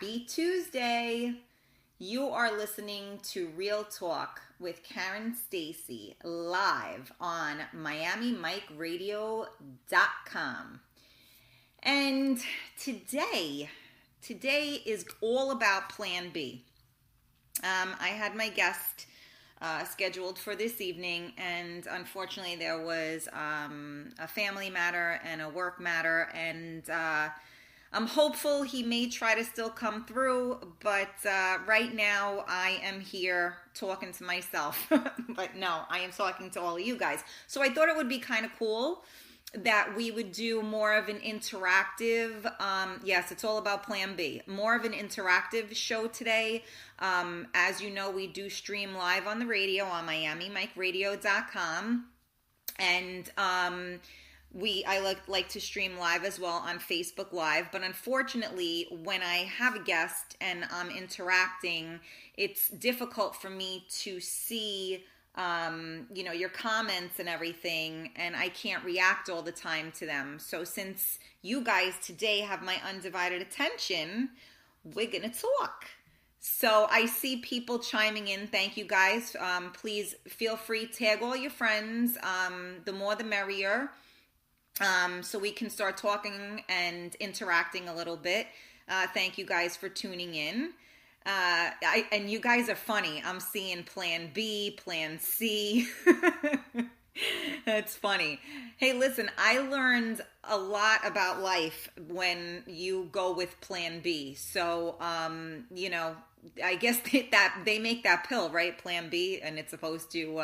Happy Tuesday. You are listening to Real Talk with Karen Stacy live on MiamiMikeRadio.com. And today is all about Plan B. I had my guest scheduled for this evening, and unfortunately there was a family matter and a work matter, and I'm hopeful he may try to still come through, but right now I am here talking to myself. But no, I am talking to all of you guys. So I thought it would be kind of cool that we would do more of an interactive, yes, it's all about Plan B, more of an interactive show today. As you know, we do stream live on the radio on MiamiMikeRadio.com, and I like to stream live as well on Facebook Live, but unfortunately, when I have a guest and I'm interacting, it's difficult for me to see, your comments and everything, and I can't react all the time to them. So since you guys today have my undivided attention, we're going to talk. So I see people chiming in. Thank you guys. Please feel free, tag all your friends. The more the merrier. So we can start talking and interacting a little bit. Thank you guys for tuning in. And you guys are funny. I'm seeing Plan B, Plan C. That's funny. Hey, listen, I learned a lot about life when you go with Plan B. So, I guess that they make that pill, right? Plan B, and it's supposed to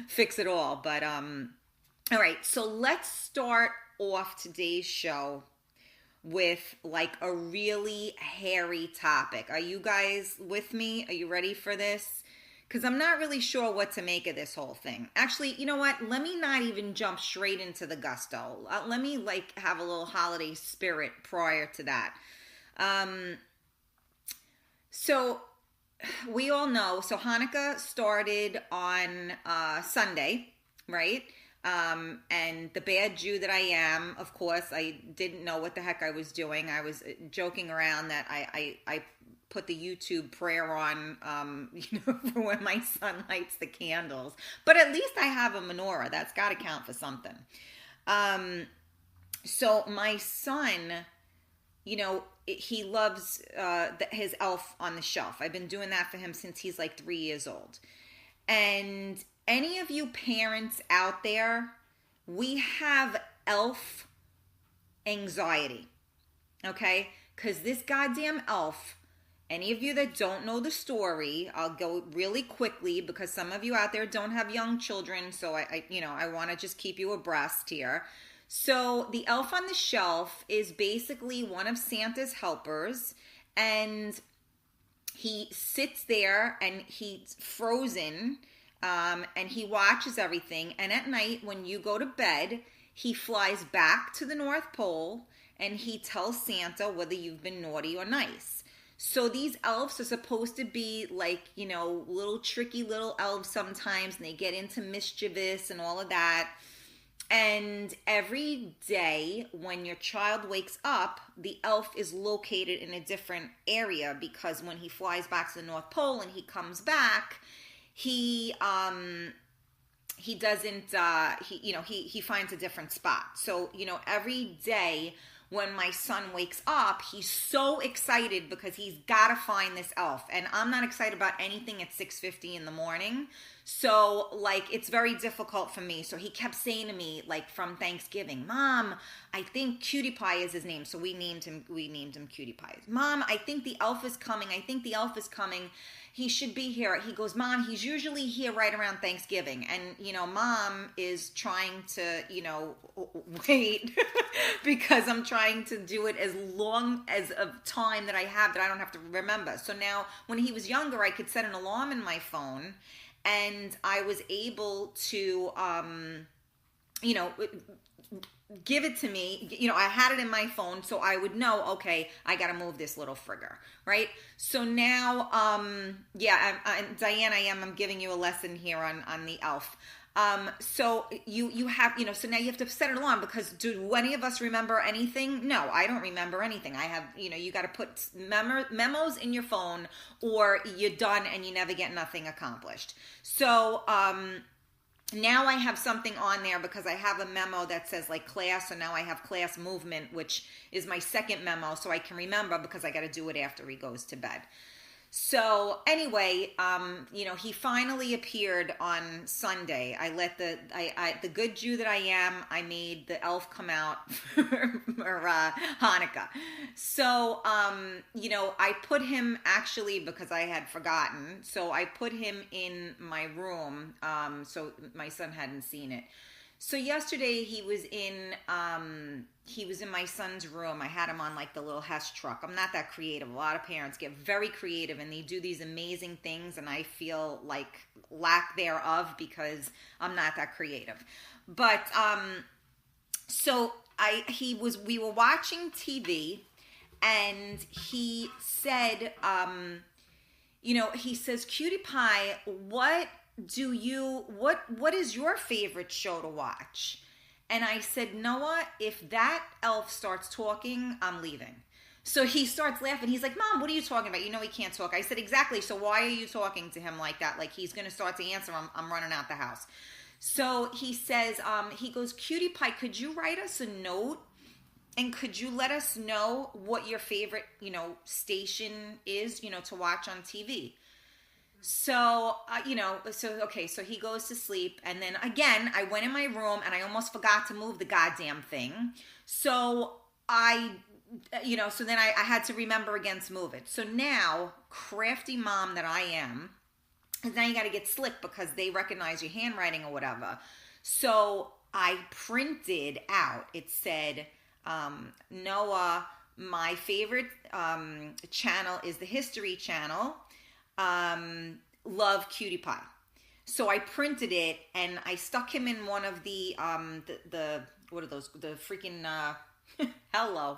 fix it all. But, all right, so let's start off today's show with like a really hairy topic. Are you guys with me? Are you ready for this? Because I'm not really sure what to make of this whole thing. Actually, you know what? Let me not even jump straight into the gusto. Let me have a little holiday spirit prior to that. So we all know, so Hanukkah started on Sunday, right? And the bad Jew that I am, of course, I didn't know what the heck I was doing. I was joking around that I put the YouTube prayer on, for when my son lights the candles. But at least I have a menorah. That's got to count for something. So my son, he loves his Elf on the Shelf. I've been doing that for him since he's like 3 years old. And any of you parents out there, we have elf anxiety, okay? Because this goddamn elf, any of you that don't know the story, I'll go really quickly because some of you out there don't have young children, so I want to just keep you abreast here. So the Elf on the Shelf is basically one of Santa's helpers, and he sits there and he's frozen. And he watches everything. And at night, when you go to bed, he flies back to the North Pole and he tells Santa whether you've been naughty or nice. So these elves are supposed to be like, little tricky little elves sometimes, and they get into mischievous and all of that. And every day when your child wakes up, the elf is located in a different area, because when he flies back to the North Pole and he comes back, he doesn't, he finds a different spot. So, every day when my son wakes up, he's so excited because he's got to find this elf. And I'm not excited about anything at 6:50 in the morning. So, it's very difficult for me. So he kept saying to me, from Thanksgiving, Mom, I think Cutie Pie is his name. So we named him Cutie Pie. Mom, I think the elf is coming. He should be here. He goes, Mom, he's usually here right around Thanksgiving. And, Mom is trying to, wait because I'm trying to do it as long as a time that I have that I don't have to remember. So now when he was younger, I could set an alarm in my phone, and I was able to, give it to me. I had it in my phone, so I would know, okay, I got to move this little frigger, right? So now, and Diane, I'm giving you a lesson here on the elf. So you have, so now you have to set an alarm, because do any of us remember anything? No, I don't remember anything. I have, you got to put memos in your phone, or you're done and you never get nothing accomplished. So, now I have something on there because I have a memo that says like class, so now I have class movement, which is my second memo, so I can remember because I got to do it after he goes to bed. So anyway, he finally appeared on Sunday. I let the good Jew that I am, I made the elf come out for Hanukkah. So, I put him, actually, because I had forgotten, so I put him in my room, so my son hadn't seen it. So yesterday he was in my son's room. I had him on like the little Hess truck. I'm not that creative. A lot of parents get very creative and they do these amazing things, and I feel like lack thereof because I'm not that creative. But we were watching TV, and he said, he says, "Cutie Pie, what is your favorite show to watch?" And I said, "Noah, if that elf starts talking, I'm leaving." So he starts laughing. He's like, "Mom, what are you talking about? You know he can't talk." I said, "Exactly. So why are you talking to him like that? Like he's going to start to answer. I'm running out the house." So he says, he goes, "Cutie Pie, could you write us a note? And could you let us know what your favorite, station is, to watch on TV?" So, so he goes to sleep. And then again, I went in my room and I almost forgot to move the goddamn thing. So so then I had to remember again to move it. So now, crafty mom that I am, now you got to get slick because they recognize your handwriting or whatever. So I printed out, it said, Noah, my favorite channel is the History Channel. Love Cutie Pie. So I printed it and I stuck him in one of the what are those? The freaking hello.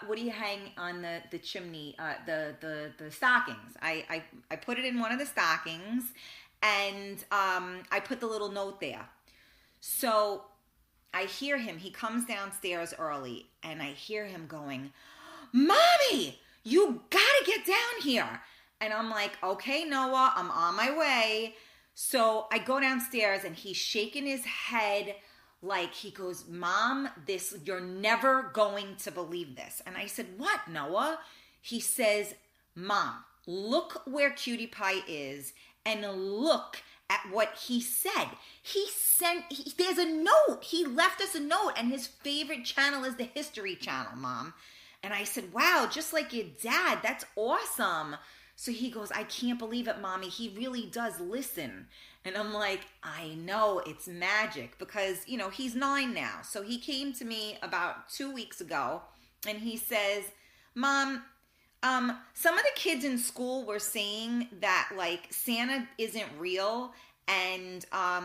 What do you hang on the chimney? The stockings. I put it in one of the stockings, and I put the little note there. So I hear him. He comes downstairs early, and I hear him going, "Mommy, you gotta get down here." And I'm like, "Okay, Noah, I'm on my way." So I go downstairs and he's shaking his head like, he goes, "Mom, you're never going to believe this." And I said, "What, Noah?" He says, "Mom, look where Cutie Pie is and look at what he said. There's a note. He left us a note, and his favorite channel is the History Channel, Mom." And I said, "Wow, just like your dad. That's awesome." So he goes, "I can't believe it, Mommy. He really does listen." And I'm like, I know, it's magic, because, he's 9 now. So he came to me about 2 weeks ago and he says, "Mom, some of the kids in school were saying that like Santa isn't real, and, our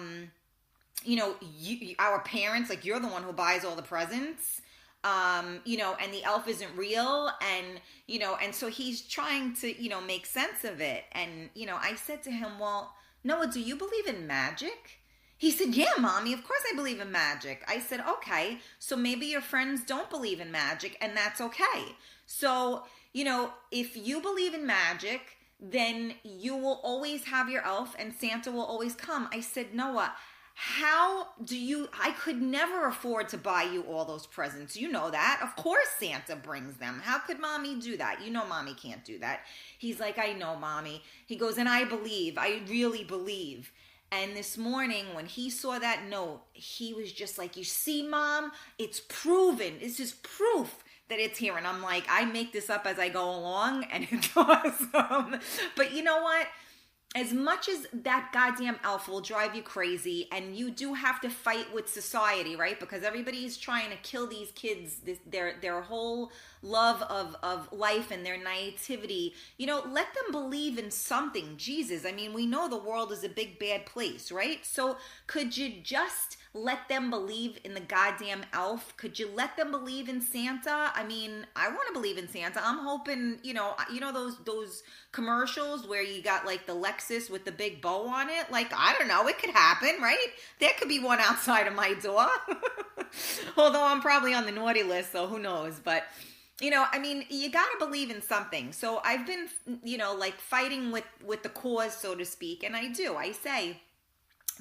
parents, like you're the one who buys all the presents. And the elf isn't real." And so he's trying to, make sense of it. And, I said to him, "Well, Noah, do you believe in magic?" He said, "Yeah, Mommy, of course I believe in magic." I said, "Okay, so maybe your friends don't believe in magic, and that's okay. So, if you believe in magic, then you will always have your elf and Santa will always come." I said, "Noah, I could never afford to buy you all those presents. You know that. Of course Santa brings them. How could Mommy do that? You know Mommy can't do that." He's like, "I know, Mommy." He goes, "And I really believe." And this morning when he saw that note, he was just like, "You see, Mom, it's proven. This is proof that it's here." And I'm like, I make this up as I go along, and it's awesome. But you know what? As much as that goddamn elf will drive you crazy, and you do have to fight with society, right? Because everybody's trying to kill these kids, their whole love of life and their naivety. Let them believe in something. Jesus, I mean, we know the world is a big bad place, right? So could you just let them believe in the goddamn elf? Could you let them believe in Santa? I mean, I want to believe in Santa. I'm hoping, those commercials where you got like the Lexus with the big bow on it. Like, I don't know, it could happen, right? There could be one outside of my door. Although I'm probably on the naughty list, so who knows? But you gotta believe in something. So I've been, fighting with the cause, so to speak, and I say,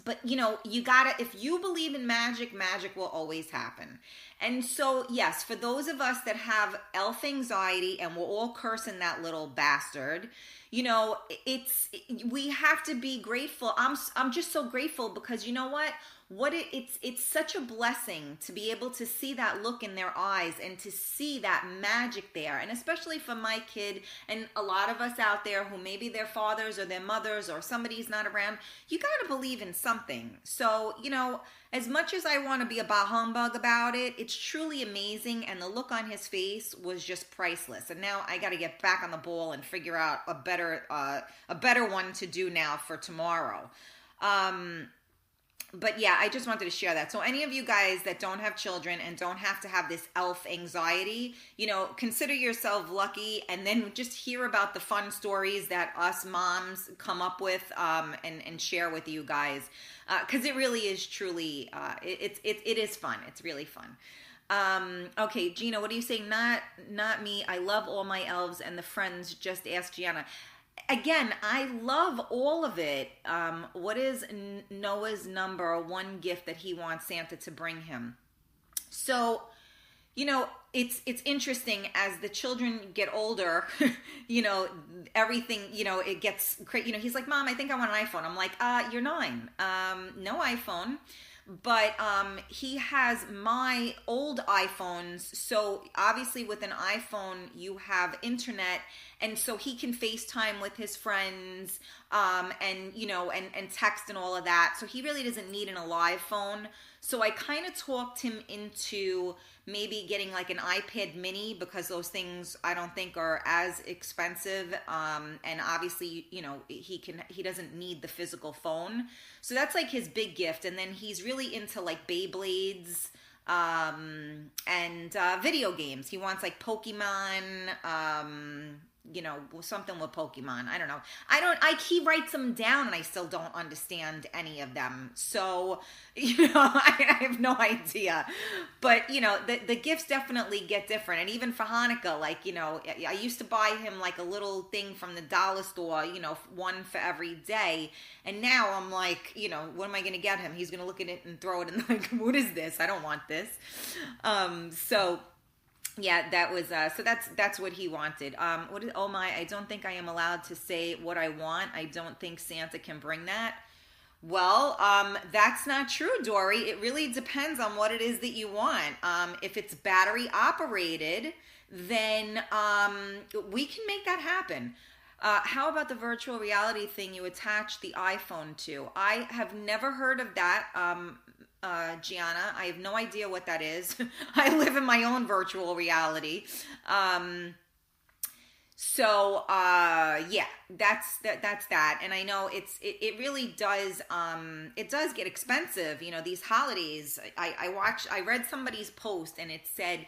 but you gotta, if you believe in magic, magic will always happen. And so, yes, for those of us that have elf anxiety, and we're all cursing that little bastard, we have to be grateful. I'm just so grateful, because you know what? It's such a blessing to be able to see that look in their eyes and to see that magic there. And especially for my kid and a lot of us out there who maybe their fathers or their mothers or somebody's not around, you got to believe in something. So, as much as I want to be a bah humbug about it, it's truly amazing. And the look on his face was just priceless. And now I got to get back on the ball and figure out a better one to do now for tomorrow. But yeah, I just wanted to share that. So any of you guys that don't have children and don't have to have this elf anxiety, consider yourself lucky, and then just hear about the fun stories that us moms come up with and share with you guys. Because it really is truly, it is fun. It's really fun. Okay, Gina, what do you say? Not me. I love all my elves and the friends. Just ask Gianna. Again, I love all of it. What is Noah's number one gift that he wants Santa to bring him? So, it's interesting as the children get older, everything, it gets crazy. He's like, Mom, I think I want an iPhone. I'm like, you're 9. No iPhone. But he has my old iPhones. So obviously with an iPhone, you have internet. And so he can FaceTime with his friends and text and all of that. So he really doesn't need an alive phone. So I kind of talked him into maybe getting like an iPad mini, because those things I don't think are as expensive. And obviously, he doesn't need the physical phone. So that's like his big gift. And then he's really into like Beyblades and video games. He wants like Pokemon, something with Pokemon. I don't know. He writes them down and I still don't understand any of them. So, I have no idea. But, the gifts definitely get different. And even for Hanukkah, I used to buy him like a little thing from the dollar store, one for every day. And now I'm like, what am I going to get him? He's going to look at it and throw it in like, what is this? I don't want this. Yeah, that was, so that's what he wanted. I don't think I am allowed to say what I want. I don't think Santa can bring that. Well, that's not true, Dory. It really depends on what it is that you want. If it's battery operated, then, we can make that happen. How about the virtual reality thing you attach the iPhone to? I have never heard of that. Gianna, I have no idea what that is. I live in my own virtual reality. Yeah, that's that. And I know it really does, it does get expensive, these holidays. I read somebody's post and it said,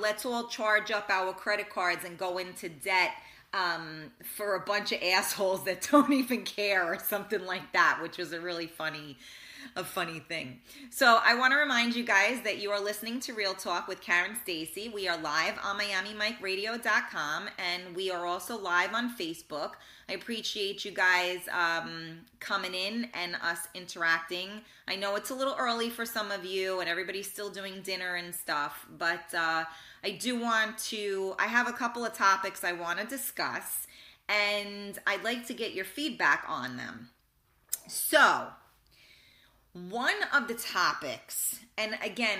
let's all charge up our credit cards and go into debt for a bunch of assholes that don't even care, or something like that, which was a really funny thing. So I want to remind you guys that you are listening to Real Talk with Karen Stacy. We are live on MiamiMikeRadio.com, and we are also live on Facebook. I appreciate you guys coming in and us interacting. I know it's a little early for some of you, and everybody's still doing dinner and stuff, but I have a couple of topics I want to discuss, and I'd like to get your feedback on them. So, one of the topics, and again,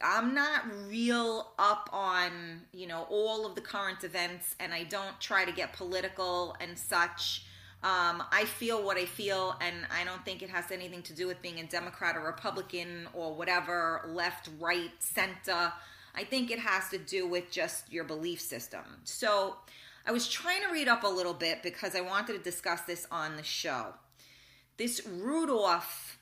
I'm not real up on, all of the current events, and I don't try to get political and such. I feel what I feel, and I don't think it has anything to do with being a Democrat or Republican or whatever, left, right, center. I think it has to do with just your belief system. So I was trying to read up a little bit because I wanted to discuss this on the show. This Rudolph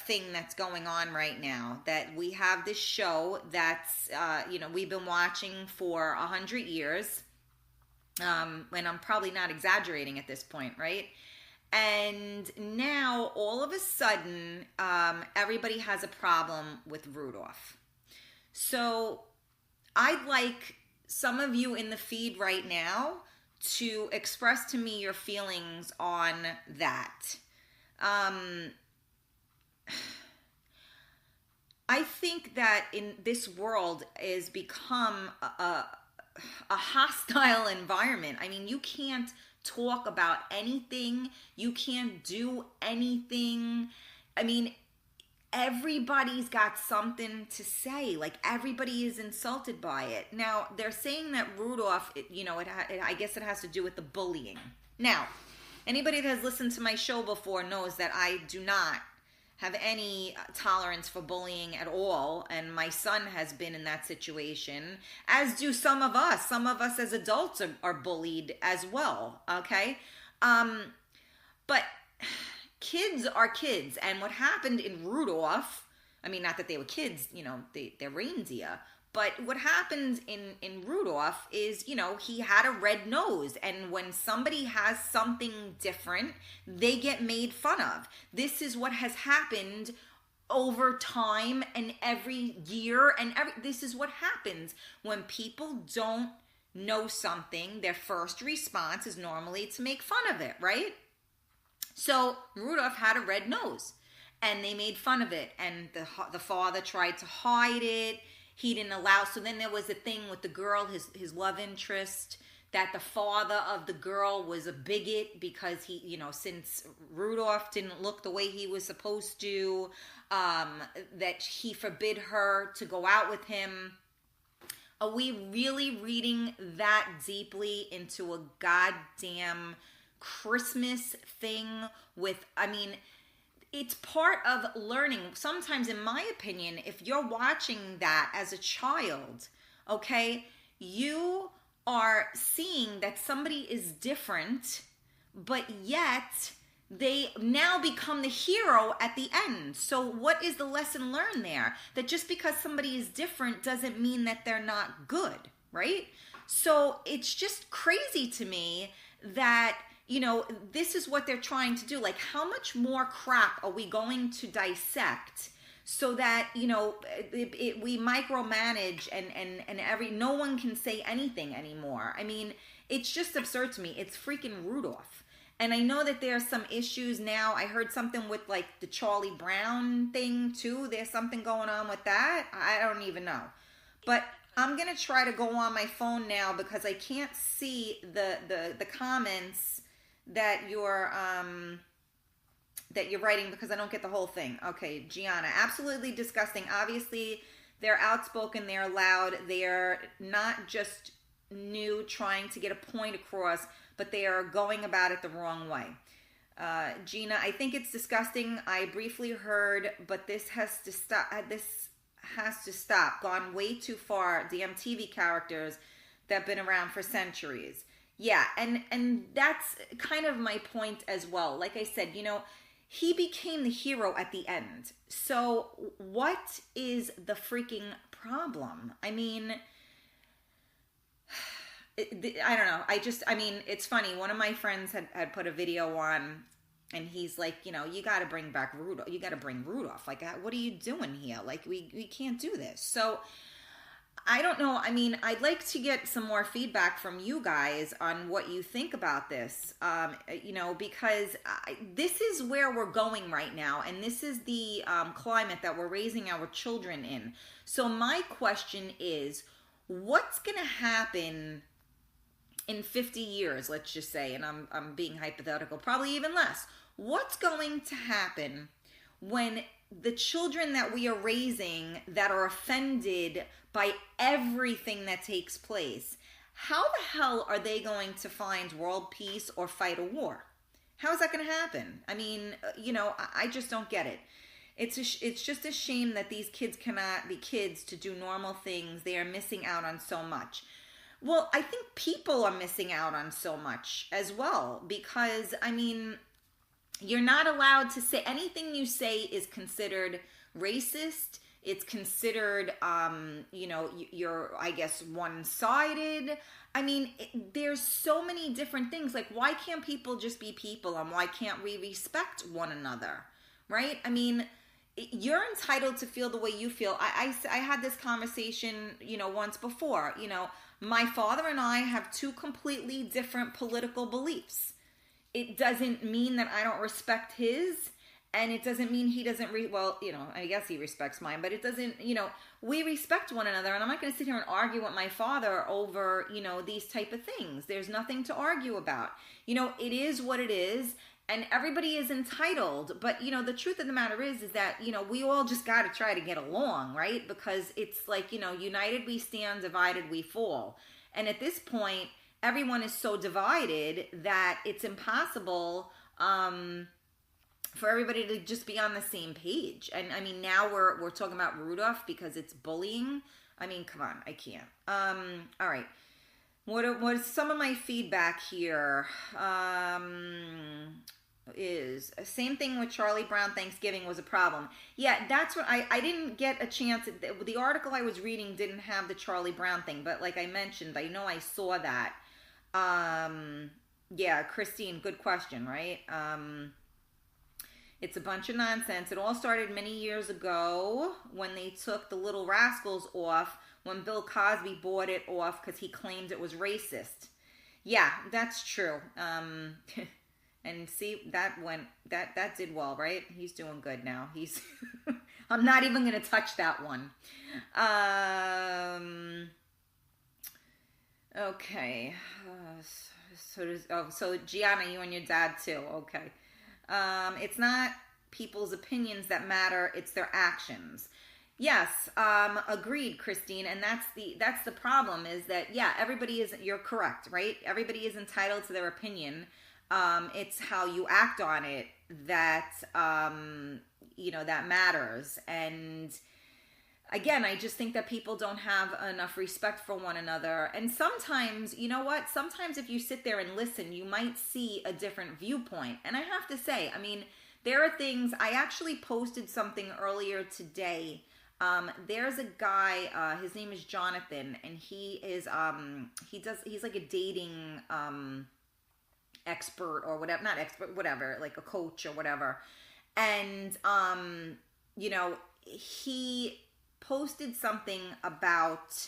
thing that's going on right now, that we have this show that's, we've been watching for 100 years. And I'm probably not exaggerating at this point, right? And now, all of a sudden, everybody has a problem with Rudolph. So I'd like some of you in the feed right now to express to me your feelings on that. I think that in this world is become a hostile environment. I mean, you can't talk about anything. You can't do anything. I mean, everybody's got something to say. Like, everybody is insulted by it. Now, they're saying that Rudolph, I guess it has to do with the bullying. Now, anybody that has listened to my show before knows that I do not have any tolerance for bullying at all, and my son has been in that situation, as do some of us. Some of us as adults are bullied as well, okay? But kids are kids, and what happened in Rudolph, I mean, not that they were kids, they're reindeer, but what happened in Rudolph is, he had a red nose, and when somebody has something different, they get made fun of. This is what has happened over time and every year, and this is what happens when people don't know something. Their first response is normally to make fun of it, right? So Rudolph had a red nose, and they made fun of it, and the father tried to hide it. He didn't allow. So then there was a thing with the girl, his love interest, that the father of the girl was a bigot because he, since Rudolph didn't look the way he was supposed to, that he forbid her to go out with him. Are we really reading that deeply into a goddamn Christmas thing it's part of learning. Sometimes, in my opinion, if you're watching that as a child, okay, you are seeing that somebody is different, but yet they now become the hero at the end. So what is the lesson learned there? That just because somebody is different doesn't mean that they're not good, right? So it's just crazy to me that this is what they're trying to do. Like, how much more crap are we going to dissect so that, we micromanage and no one can say anything anymore? I mean, it's just absurd to me. It's freaking Rudolph. And I know that there's some issues now. I heard something with, like, the Charlie Brown thing, too. There's something going on with that. I don't even know. But I'm going to try to go on my phone now because I can't see the comments that you're writing because I don't get the whole thing. Okay, Gianna, absolutely disgusting. Obviously, they're outspoken, they're loud, they're not just new trying to get a point across, but they are going about it the wrong way. Gina, I think it's disgusting. I briefly heard, but this has to stop. This has to stop. Gone way too far. The MTV characters that have been around for centuries. Yeah, and that's kind of my point as well. Like I said, he became the hero at the end. So what is the freaking problem? I mean, I don't know. It's funny. One of my friends had put a video on, and he's like, you got to bring back Rudolph. You got to bring Rudolph. Like, what are you doing here? Like, we can't do this. So I don't know. I mean, I'd like to get some more feedback from you guys on what you think about this, because this is where we're going right now, and this is the climate that we're raising our children in. So my question is, what's going to happen in 50 years, let's just say, and I'm being hypothetical, probably even less. What's going to happen when the children that we are raising that are offended by everything that takes place, how the hell are they going to find world peace or fight a war? How is that going to happen? I mean, I just don't get it. It's just a shame that these kids cannot be kids to do normal things. They are missing out on so much. Well, I think people are missing out on so much as well because, I mean, you're not allowed to say anything you say is considered racist. It's considered, you're, I guess, one-sided. I mean, there's so many different things. Like, why can't people just be people, and why can't we respect one another, right? I mean, you're entitled to feel the way you feel. I had this conversation, once before. My father and I have two completely different political beliefs. It doesn't mean that I don't respect his, and it doesn't mean he doesn't, I guess he respects mine, but it doesn't, we respect one another, and I'm not going to sit here and argue with my father over, these type of things. There's nothing to argue about. It is what it is, and everybody is entitled, but, the truth of the matter is that, we all just got to try to get along, right? Because it's like, united we stand, divided we fall. And at this point, everyone is so divided that it's impossible, for everybody to just be on the same page. And I mean, now we're talking about Rudolph because it's bullying. I mean, come on, I can't. All right. What is some of my feedback here? Is same thing with Charlie Brown. Thanksgiving was a problem. Yeah, that's what I didn't get a chance. The article I was reading didn't have the Charlie Brown thing, but like I mentioned, I know I saw that. Yeah, Christine, good question, right? It's a bunch of nonsense. It all started many years ago when they took the Little Rascals off, when Bill Cosby bought it off because he claimed it was racist. Yeah, that's true. And see, that did well, right? He's doing good now. I'm not even going to touch that one. Okay. So Gianna, you and your dad too. Okay. It's not people's opinions that matter, it's their actions. Yes, agreed, Christine. And that's the problem is that, yeah, you're correct, right? Everybody is entitled to their opinion. It's how you act on it that, that matters. And again, I just think that people don't have enough respect for one another. And sometimes, you know what? Sometimes if you sit there and listen, you might see a different viewpoint. And I have to say, I mean, there are things, I actually posted something earlier today. There's a guy, his name is Jonathan, and he is, he's like a dating, expert or whatever, not expert, whatever, like a coach or whatever. And, he posted something about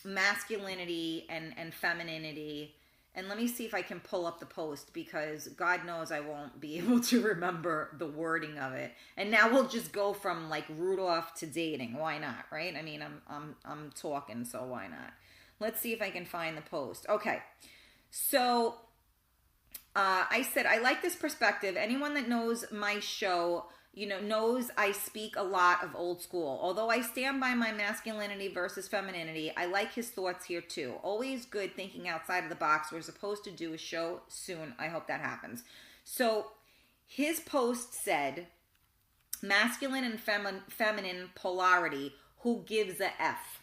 masculinity and femininity. And let me see if I can pull up the post, because God knows I won't be able to remember the wording of it. And now we'll just go from like Rudolph to dating. Why not, right? I mean, I'm talking, so why not? Let's see if I can find the post. Okay. So I said, I like this perspective. Anyone that knows my show, knows I speak a lot of old school. Although I stand by my masculinity versus femininity, I like his thoughts here too. Always good thinking outside of the box. We're supposed to do a show soon. I hope that happens. So his post said, masculine and feminine polarity, who gives a F?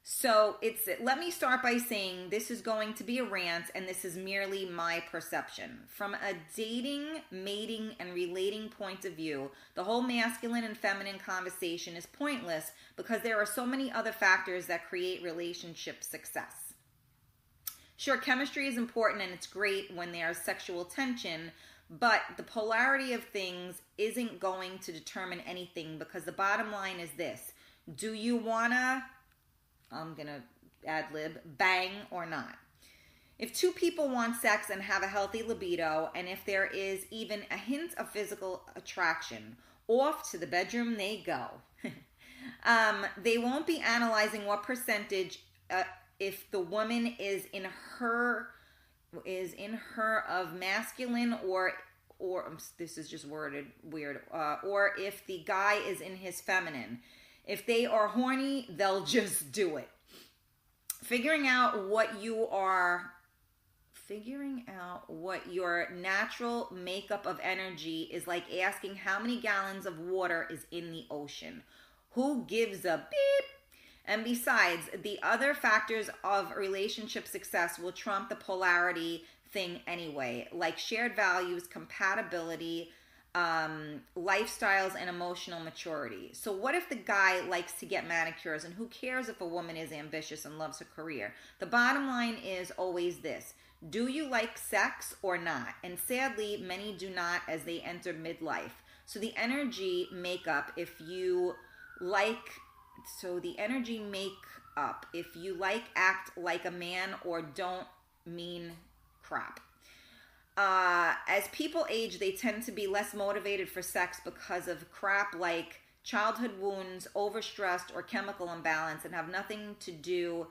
So let me start by saying this is going to be a rant, and this is merely my perception. From a dating, mating, and relating point of view, the whole masculine and feminine conversation is pointless because there are so many other factors that create relationship success. Sure, chemistry is important and it's great when there's sexual tension, but the polarity of things isn't going to determine anything, because the bottom line is this: do you wanna, I'm going to ad-lib, bang or not? If two people want sex and have a healthy libido, and if there is even a hint of physical attraction, off to the bedroom they go. They won't be analyzing what percentage, if the woman is in her of masculine or this is just worded weird, or if the guy is in his feminine. If they are horny, they'll just do it. Figuring out what your natural makeup of energy is like asking how many gallons of water is in the ocean. Who gives a beep? And besides, the other factors of relationship success will trump the polarity thing anyway, like shared values, compatibility, lifestyles, and emotional maturity. So what if the guy likes to get manicures, and who cares if a woman is ambitious and loves her career? The bottom line is always this: do you like sex or not? And sadly, many do not as they enter midlife. So the energy makeup, if you like, act like a man or don't, mean crap. As people age, they tend to be less motivated for sex because of crap like childhood wounds, overstressed, or chemical imbalance, and have nothing to do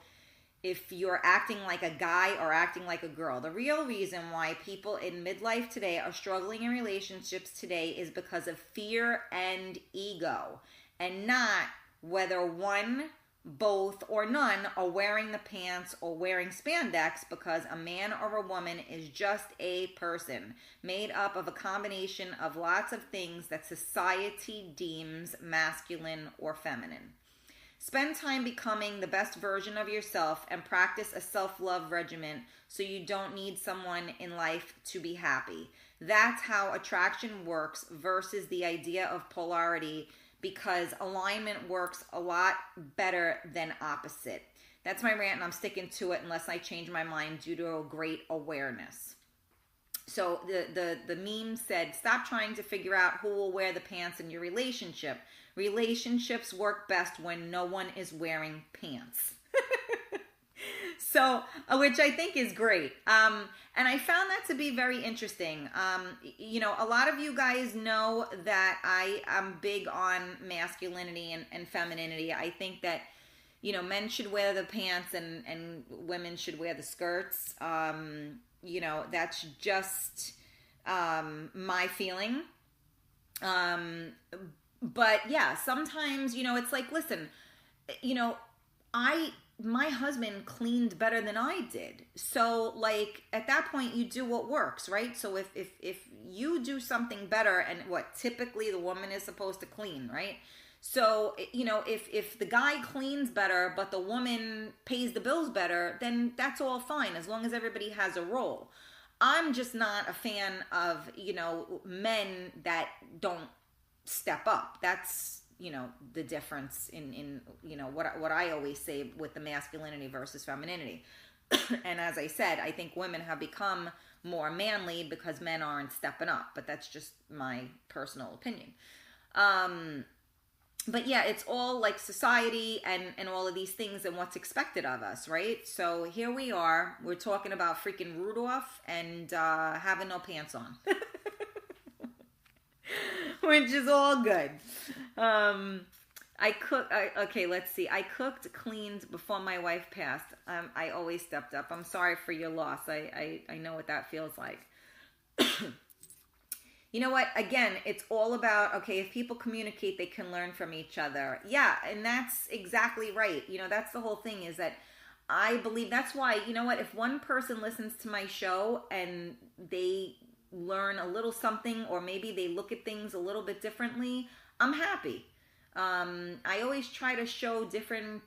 if you're acting like a guy or acting like a girl. The real reason why people in midlife today are struggling in relationships today is because of fear and ego, and not whether one, both, or none are wearing the pants or wearing spandex, because a man or a woman is just a person made up of a combination of lots of things that society deems masculine or feminine. Spend time becoming the best version of yourself and practice a self-love regimen so you don't need someone in life to be happy. That's how attraction works versus the idea of polarity, because alignment works a lot better than opposite. That's my rant, and I'm sticking to it unless I change my mind due to a great awareness. So the meme said, stop trying to figure out who will wear the pants in your relationship. Relationships work best when no one is wearing pants. So, which I think is great. And I found that to be very interesting. A lot of you guys know that I am big on masculinity and femininity. I think that, men should wear the pants and women should wear the skirts. That's just my feeling. But yeah, sometimes, it's like, listen, my husband cleaned better than I did. So like at that point you do what works, right? So if you do something better, and typically the woman is supposed to clean, right? So, if the guy cleans better, but the woman pays the bills better, then that's all fine, as long as everybody has a role. I'm just not a fan of, men that don't step up. That's, the difference in what I always say with the masculinity versus femininity. And as I said, I think women have become more manly because men aren't stepping up, but that's just my personal opinion. But yeah, it's all like society and all of these things and what's expected of us, right? So here we are, we're talking about freaking Rudolph and having no pants on. Which is all good. I cooked, cleaned before my wife passed. I always stepped up. I'm sorry for your loss. I know what that feels like. You know what? Again, it's all about, if people communicate, they can learn from each other. Yeah, and that's exactly right. That's the whole thing, is that I believe that's why, if one person listens to my show and they learn a little something, or maybe they look at things a little bit differently, I'm happy. I always try to show different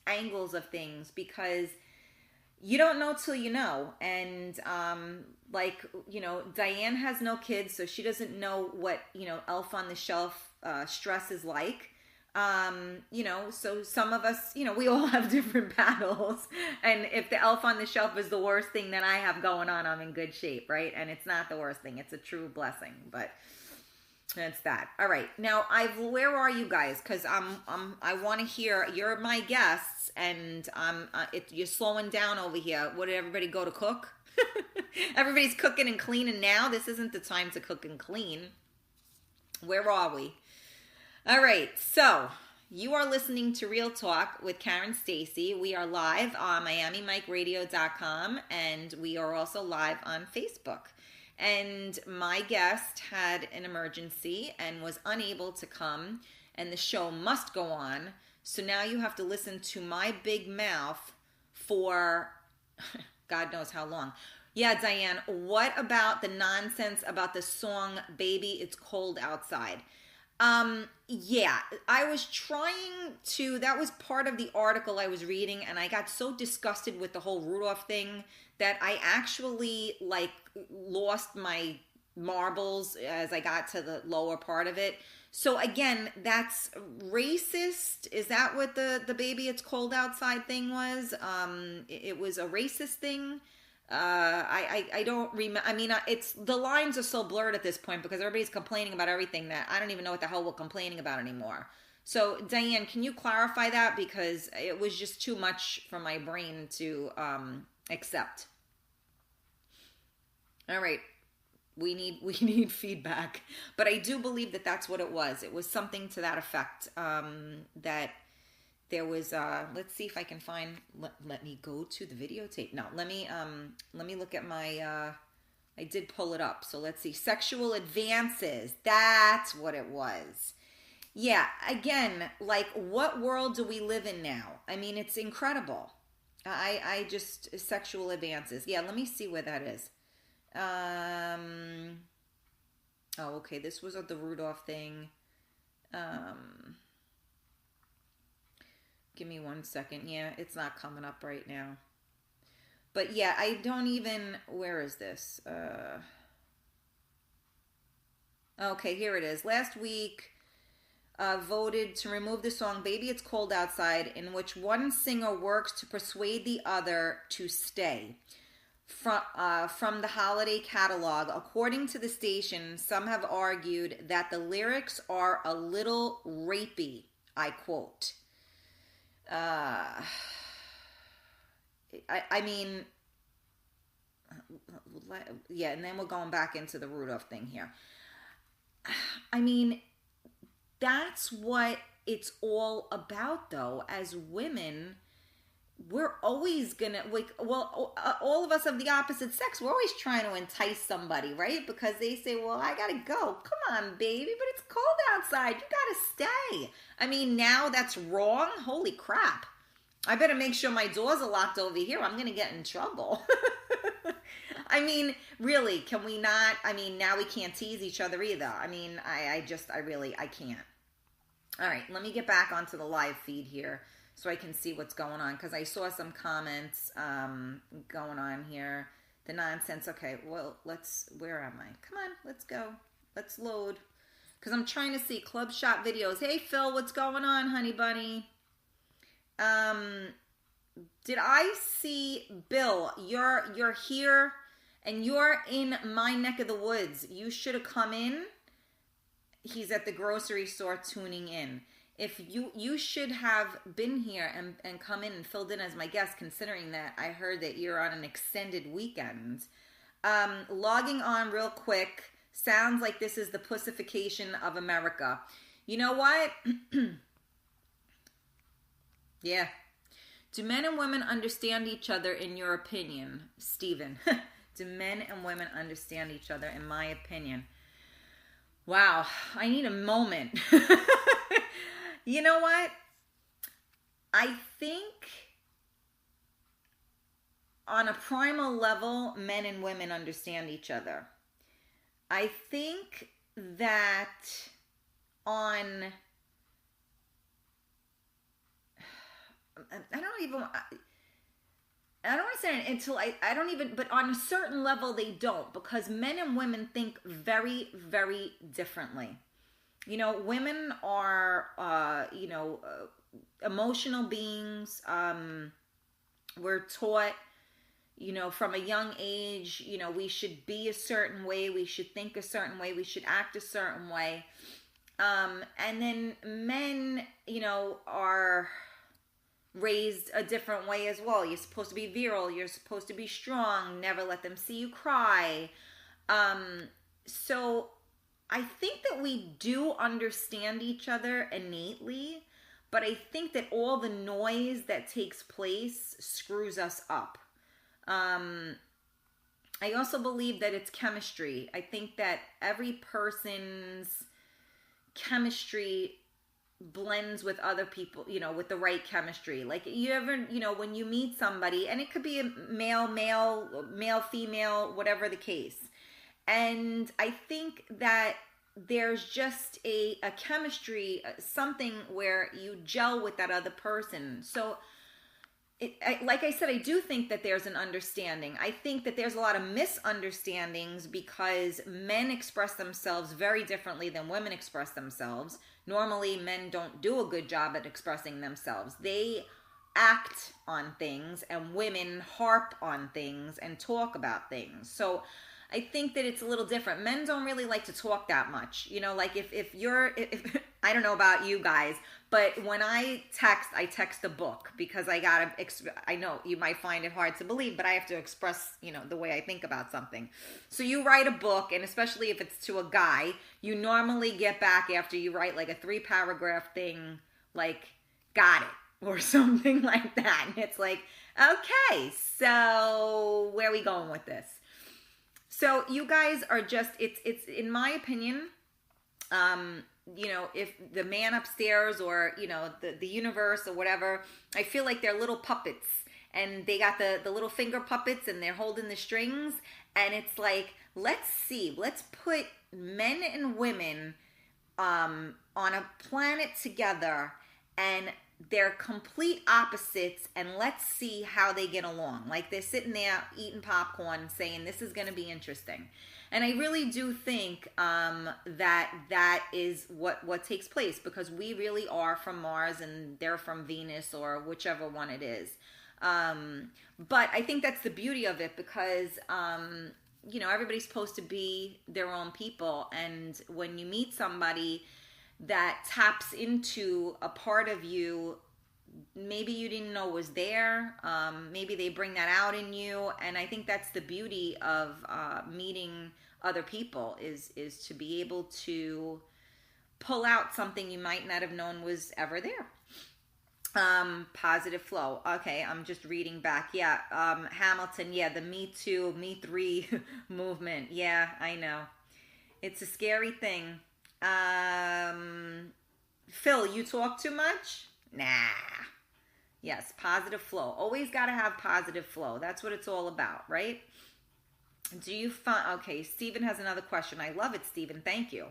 angles of things, because you don't know till you know. And Diane has no kids, so she doesn't know what, elf on the shelf stress is like. So some of us, we all have different battles. And if the elf on the shelf is the worst thing that I have going on, I'm in good shape, right? And it's not the worst thing. It's a true blessing, but that's that. All right. Now, where are you guys? Because I want to hear. You're my guests, and you're slowing down over here. What, did everybody go to cook? Everybody's cooking and cleaning now. This isn't the time to cook and clean. Where are we? All right. So you are listening to Real Talk with Karen Stacy. We are live on MiamiMikeRadio.com, and we are also live on Facebook. And my guest had an emergency and was unable to come, and the show must go on. So now you have to listen to my big mouth for God knows how long. Yeah, Diane, what about the nonsense about the song Baby It's Cold Outside? Yeah, I was trying to, that was part of the article I was reading, and I got so disgusted with the whole Rudolph thing that I actually like lost my marbles as I got to the lower part of it. So again, that's racist. Is that what the baby it's cold outside thing was? It was a racist thing. I don't remember. I mean, it's the lines are so blurred at this point because everybody's complaining about everything that I don't even know what the hell we're complaining about anymore. So Diane, can you clarify that, because it was just too much for my brain to accept. All right. We need feedback, but I do believe that that's what it was. It was something to that effect. That there was. Let's see if I can find. Let me go to the videotape. No, let me look at my. I did pull it up, so let's see. Sexual advances. That's what it was. Yeah. Again, like, what world do we live in now? I mean, it's incredible. I just sexual advances. Yeah. Let me see where that is. Oh, okay. This was the Rudolph thing. Give me 1 second. Yeah, it's not coming up right now. But yeah, I don't even, where is this? Okay, here it is. Last week, voted to remove the song Baby It's Cold Outside, in which one singer works to persuade the other to stay. From the holiday catalog. According to the station, some have argued that the lyrics are a little rapey. I quote. I mean, yeah, and then we're going back into the Rudolph thing here. I mean, that's what it's all about, though. As women, we're always gonna, like, well, all of us of the opposite sex, we're always trying to entice somebody, right? Because they say, well, I gotta go. Come on, baby, but it's cold outside. You gotta stay. I mean, now that's wrong. Holy crap. I better make sure my doors are locked over here. I'm gonna get in trouble. I mean, really, can we not? I mean, now we can't tease each other either. I mean, I can't. All right, let me get back onto the live feed here, so I can see what's going on, because I saw some comments going on here. The nonsense. Okay, well, where am I? Come on, let's go. Let's load. Because I'm trying to see club shot videos. Hey, Phil, what's going on, honey bunny? Did I see, Bill, you're here, and you're in my neck of the woods. You should have come in. He's at the grocery store tuning in. If you should have been here and come in and filled in as my guest, considering that I heard that you're on an extended weekend. Logging on real quick. Sounds like this is the pussification of America. You know what? Yeah. Do men and women understand each other, in your opinion, Stephen? Do men and women understand each other, in my opinion? Wow, I need a moment. You know what? I think on a primal level, men and women understand each other. I think that on, I don't want to say it until I don't even, but on a certain level they don't, because men and women think very, very differently. You know, women are, emotional beings. We're taught, from a young age, we should be a certain way. We should think a certain way. We should act a certain way. And then men, are raised a different way as well. You're supposed to be virile. You're supposed to be strong. Never let them see you cry. So I think that we do understand each other innately, but I think that all the noise that takes place screws us up. I also believe that it's chemistry. I think that every person's chemistry blends with other people, with the right chemistry. Like, you ever, when you meet somebody, and it could be a male, female, whatever the case. And I think that there's just a chemistry, something where you gel with that other person. So like I said, I do think that there's an understanding. I think that there's a lot of misunderstandings because men express themselves very differently than women express themselves. Normally, men don't do a good job at expressing themselves. They act on things, and women harp on things and talk about things. So I think that it's a little different. Men don't really like to talk that much. Like if I don't know about you guys, but when I text a book because I know you might find it hard to believe, but I have to express, the way I think about something. So you write a book, and especially if it's to a guy, you normally get back after you write like a 3-paragraph thing, like, got it, or something like that. And it's like, okay, so where are we going with this? So you guys are just, it's in my opinion, if the man upstairs or, the universe or whatever, I feel like they're little puppets, and they got the little finger puppets, and they're holding the strings, and it's like, let's put men and women on a planet together, and they're complete opposites, and let's see how they get along. Like, they're sitting there eating popcorn saying this is going to be interesting. And I really do think that is what takes place, because we really are from Mars and they're from Venus, or whichever one it is. But I think that's the beauty of it, because everybody's supposed to be their own people, and when you meet somebody that taps into a part of you maybe you didn't know was there, maybe they bring that out in you, and I think that's the beauty of meeting other people, is to be able to pull out something you might not have known was ever there. Positive flow. Okay, I'm just reading back. Yeah, Hamilton, yeah, the Me Too, Me 3 movement. Yeah, I know. It's a scary thing. Phil, you talk too much? Nah. Yes, positive flow. Always got to have positive flow. That's what it's all about, right? Do you find... Okay, Stephen has another question. I love it, Stephen. Thank you.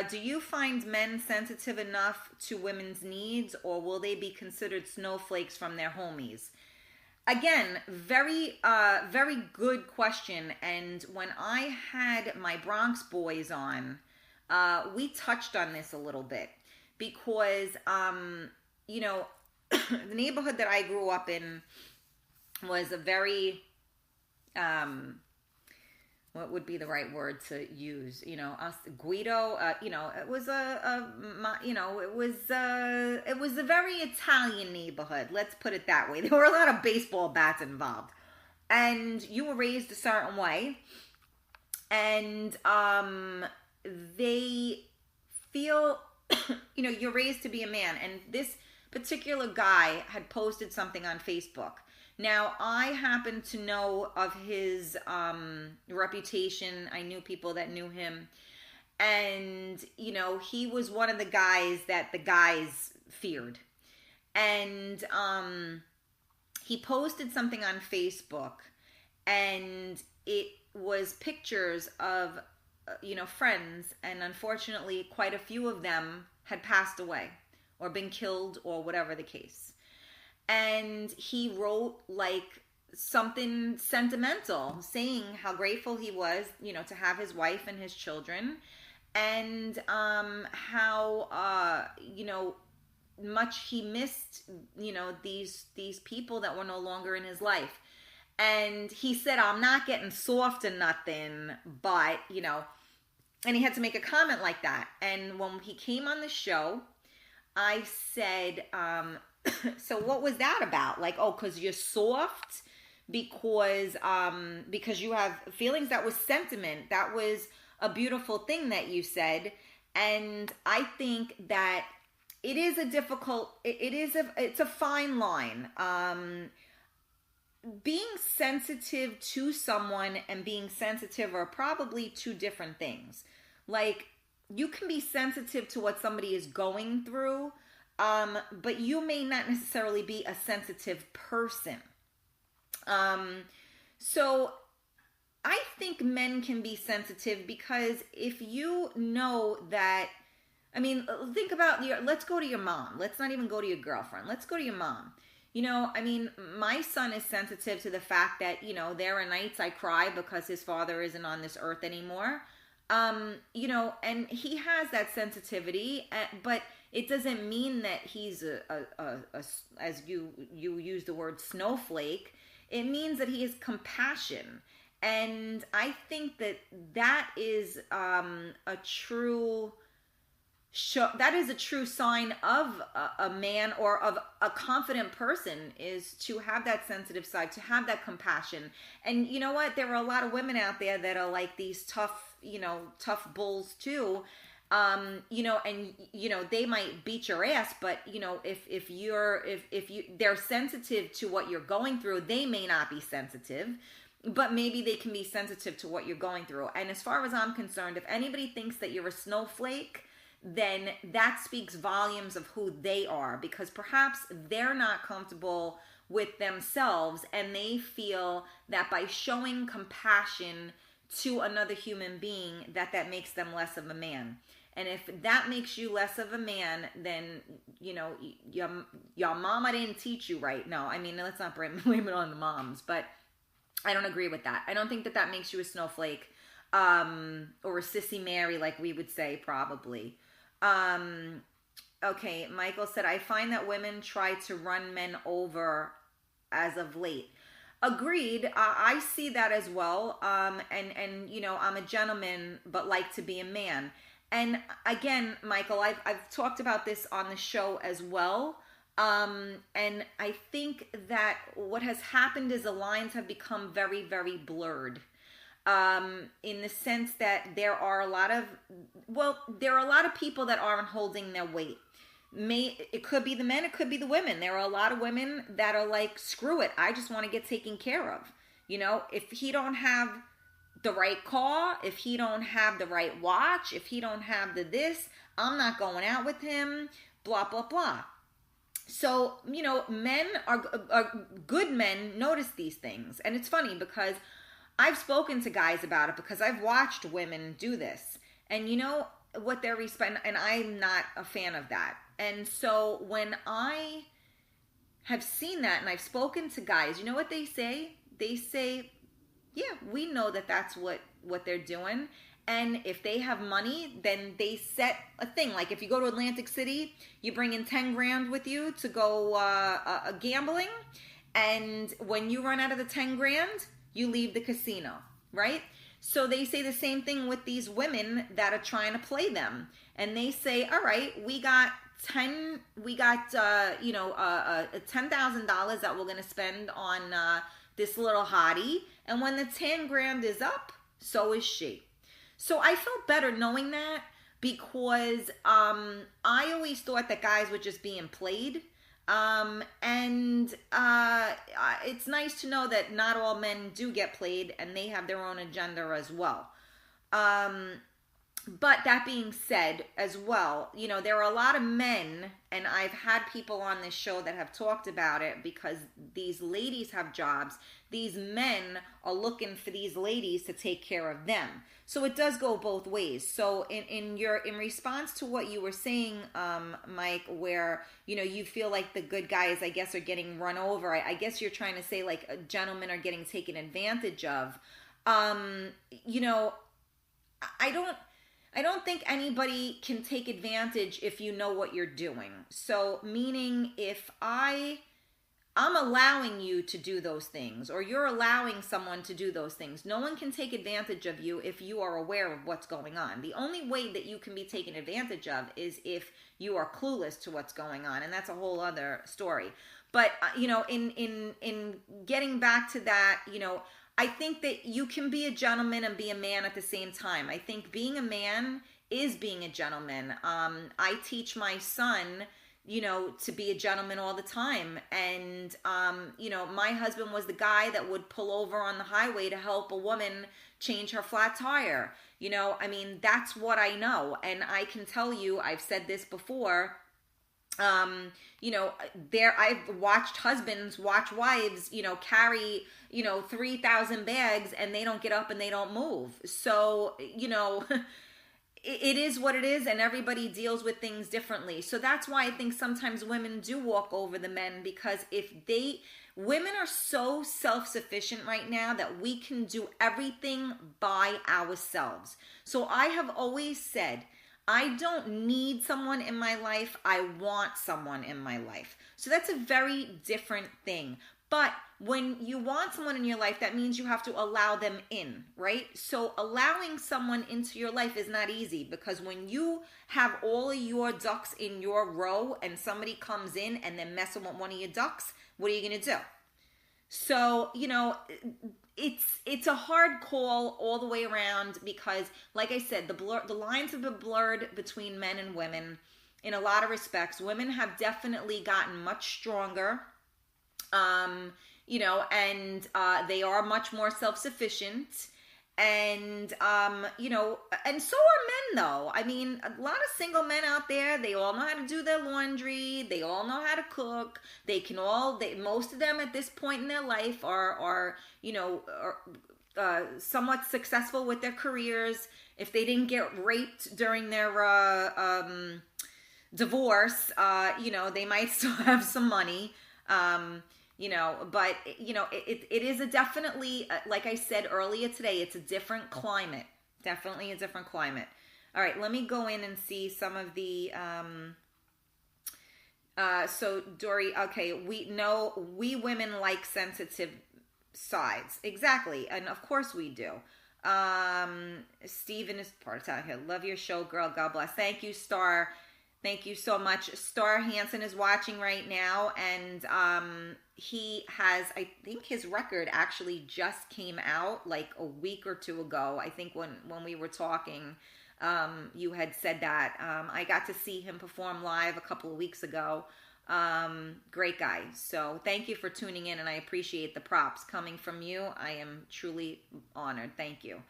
Do you find men sensitive enough to women's needs, or will they be considered snowflakes from their homies? Again, very good question. And when I had my Bronx boys on, we touched on this a little bit, because, the neighborhood that I grew up in was a very, what would be the right word to use? Guido, it was it was a very Italian neighborhood. Let's put it that way. There were a lot of baseball bats involved, and you were raised a certain way, and they feel, you're raised to be a man. And this particular guy had posted something on Facebook. Now, I happen to know of his reputation. I knew people that knew him. And, he was one of the guys that the guys feared. And he posted something on Facebook, and it was pictures of, friends. And unfortunately, quite a few of them had passed away or been killed or whatever the case. And he wrote like something sentimental, saying how grateful he was, to have his wife and his children, and how much he missed, these people that were no longer in his life. And he said, I'm not getting soft or nothing, but, and he had to make a comment like that. And when he came on the show, I said, so what was that about? Like, oh, because you're soft, because you have feelings. That was sentiment. That was a beautiful thing that you said. And I think that it is it's a fine line. Being sensitive to someone and being sensitive are probably two different things. Like, you can be sensitive to what somebody is going through, but you may not necessarily be a sensitive person. So I think men can be sensitive because if you know that, I mean, think about let's go to your mom. Let's not even go to your girlfriend. Let's go to your mom. I mean, my son is sensitive to the fact that, there are nights I cry because his father isn't on this earth anymore. And he has that sensitivity, but it doesn't mean that he's as you use the word snowflake. It means that he has compassion. And I think that is a true that is a true sign of a man or of a confident person, is to have that sensitive side, to have that compassion. And you know what? There are a lot of women out there that are like these tough bulls too. And they might beat your ass, but if they're sensitive to what you're going through, they may not be sensitive, but maybe they can be sensitive to what you're going through. And as far as I'm concerned, if anybody thinks that you're a snowflake, then that speaks volumes of who they are, because perhaps they're not comfortable with themselves and they feel that by showing compassion to another human being, that makes them less of a man. And if that makes you less of a man, then, your mama didn't teach you right. No, I mean, let's not blame it on the moms, but I don't agree with that. I don't think that makes you a snowflake, or a sissy Mary, like we would say, probably. Okay, Michael said, I find that women try to run men over as of late. Agreed. I see that as well. And I'm a gentleman, but like to be a man. And again, Michael, I've talked about this on the show as well. And I think that what has happened is the lines have become very, very blurred. In the sense that there are a lot of people that aren't holding their weight. It could be the men, it could be the women. There are a lot of women that are like, screw it, I just want to get taken care of. If he don't have the right car, if he don't have the right watch, if he don't have this, I'm not going out with him, blah, blah, blah. So, men are good men notice these things. And it's funny because I've spoken to guys about it, because I've watched women do this. And you know what they're and I'm not a fan of that. And so when I have seen that and I've spoken to guys, you know what they say? They say, yeah, we know that that's what they're doing. And if they have money, then they set a thing. Like if you go to Atlantic City, you bring in 10 grand with you to go gambling. And when you run out of the 10 grand, you leave the casino, right? So they say the same thing with these women that are trying to play them. And they say, all right, we got $10,000 that we're going to spend on this little hottie. And when the 10 grand is up, so is she. So I felt better knowing that, because I always thought that guys were just being played. It's nice to know that not all men do get played, and they have their own agenda as well. But that being said as well, there are a lot of men, and I've had people on this show that have talked about it, because these ladies have jobs. These men are looking for these ladies to take care of them. So it does go both ways. So in response to what you were saying, Mike, where, you feel like the good guys, I guess, are getting run over. I guess you're trying to say like gentlemen are getting taken advantage of. I don't think anybody can take advantage if you know what you're doing. So meaning if I'm allowing you to do those things, or you're allowing someone to do those things, no one can take advantage of you if you are aware of what's going on. The only way that you can be taken advantage of is if you are clueless to what's going on, and that's a whole other story. But in getting back to that, I think that you can be a gentleman and be a man at the same time. I think being a man is being a gentleman. I teach my son, to be a gentleman all the time. And, my husband was the guy that would pull over on the highway to help a woman change her flat tire. That's what I know. And I can tell you, I've said this before, You know, there I've watched husbands watch wives, you know, carry, you know, 3,000 bags and they don't get up and they don't move. So, you know, it is what it is, and everybody deals with things differently. So that's why I think sometimes women do walk over the men, because women are so self-sufficient right now that we can do everything by ourselves. So I have always said, I don't need someone in my life. I want someone in my life. So that's a very different thing. But when you want someone in your life, that means you have to allow them in, right? So allowing someone into your life is not easy, because when you have all of your ducks in your row and somebody comes in and then messing with one of your ducks, what are you going to do? So, you know, it's a hard call all the way around, because like I said, the lines have been blurred between men and women in a lot of respects. Women have definitely gotten much stronger. You know, and they are much more self-sufficient, and you know, and so are men though. I mean, a lot of single men out there, they all know how to do their laundry, they all know how to cook, most of them at this point in their life are you know, somewhat successful with their careers. If they didn't get raped during their divorce, you know, they might still have some money. You know, but, you know, it is definitely, like I said earlier today, it's a different climate. Definitely a different climate. All right, let me go in and see some of the, so Dory, okay, we women like sensitive sides. Exactly. And of course we do. Stephen is part of town here. Love your show, girl. God bless. Thank you, Star. Thank you so much. Star Hansen is watching right now, and he has, I think his record actually just came out like a week or two ago. I think when we were talking, you had said that. I got to see him perform live a couple of weeks ago. Great guy. So thank you for tuning in, and I appreciate the props coming from you. I am truly honored. Thank you.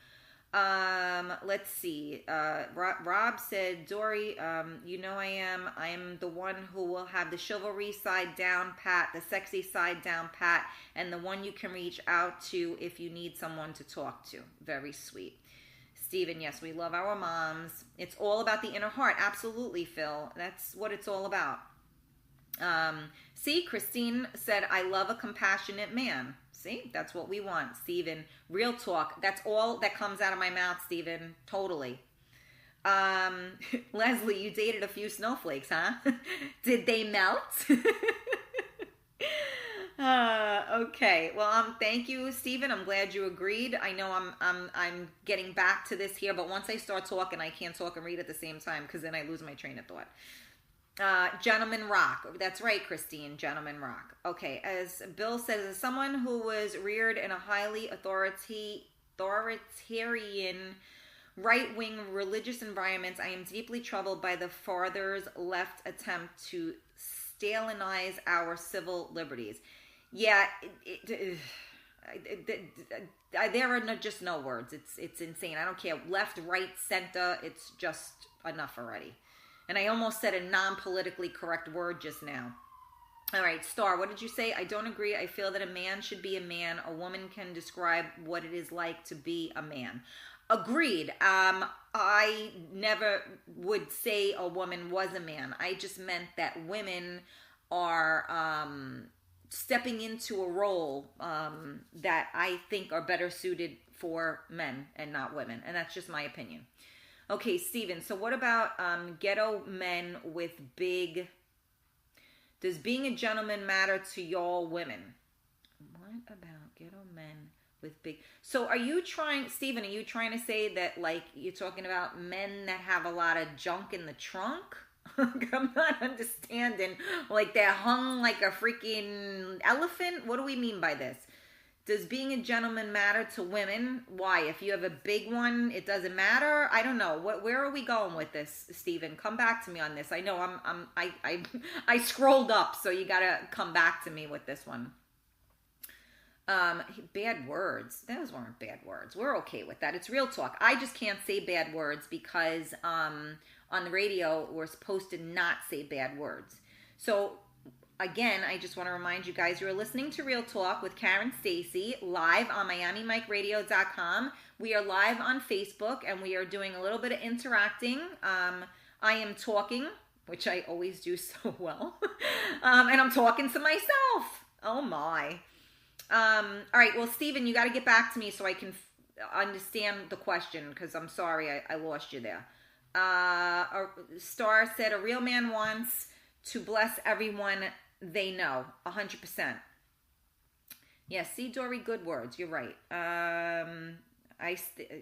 Let's see. Rob said, Dory, you know I am the one who will have the chivalry side down pat, the sexy side down pat, and the one you can reach out to if you need someone to talk to. Very sweet. Stephen, yes, we love our moms. It's all about the inner heart. Absolutely, Phil. That's what it's all about. See, Christine said, I love a compassionate man. See, that's what we want, Stephen. Real talk. That's all that comes out of my mouth, Stephen. Totally. Leslie, you dated a few snowflakes, huh? Did they melt? Okay. Well, thank you, Stephen. I'm glad you agreed. I know I'm getting back to this here, but once I start talking, I can't talk and read at the same time, because then I lose my train of thought. Gentleman rock. That's right, Christine. Gentleman rock. Okay, as Bill says, as someone who was reared in a highly authoritarian, right-wing religious environment, I am deeply troubled by the farther's left attempt to Stalinize our civil liberties. Yeah, there are just no words. It's insane. I don't care. Left, right, center. It's just enough already. And I almost said a non-politically correct word just now. All right, Star, what did you say? I don't agree. I feel that a man should be a man. A woman can describe what it is like to be a man. Agreed. I never would say a woman was a man. I just meant that women are stepping into a role that I think are better suited for men and not women. And that's just my opinion. Okay, Steven, so what about ghetto men with big... Does being a gentleman matter to y'all women? What about ghetto men with big... So are you trying, Steven, are you trying to say that, like, you're talking about men that have a lot of junk in the trunk? I'm not understanding. Like, they're hung like a freaking elephant? What do we mean by this? Does being a gentleman matter to women? Why? If you have a big one, it doesn't matter? I don't know. Where are we going with this, Stephen? Come back to me on this. I know I scrolled up, so you gotta come back to me with this one. Bad words. Those weren't bad words. We're okay with that. It's real talk. I just can't say bad words because on the radio we're supposed to not say bad words. So again, I just want to remind you guys, you're listening to Real Talk with Karen Stacy live on MiamiMikeRadio.com. We are live on Facebook, and we are doing a little bit of interacting. I am talking, which I always do so well, and I'm talking to myself. Oh my. All right, well, Steven, you got to get back to me so I can understand the question, because I'm sorry I lost you there. Star said, a real man wants to bless everyone they know. 100%. Yeah, see, Dory, good words. You're right. I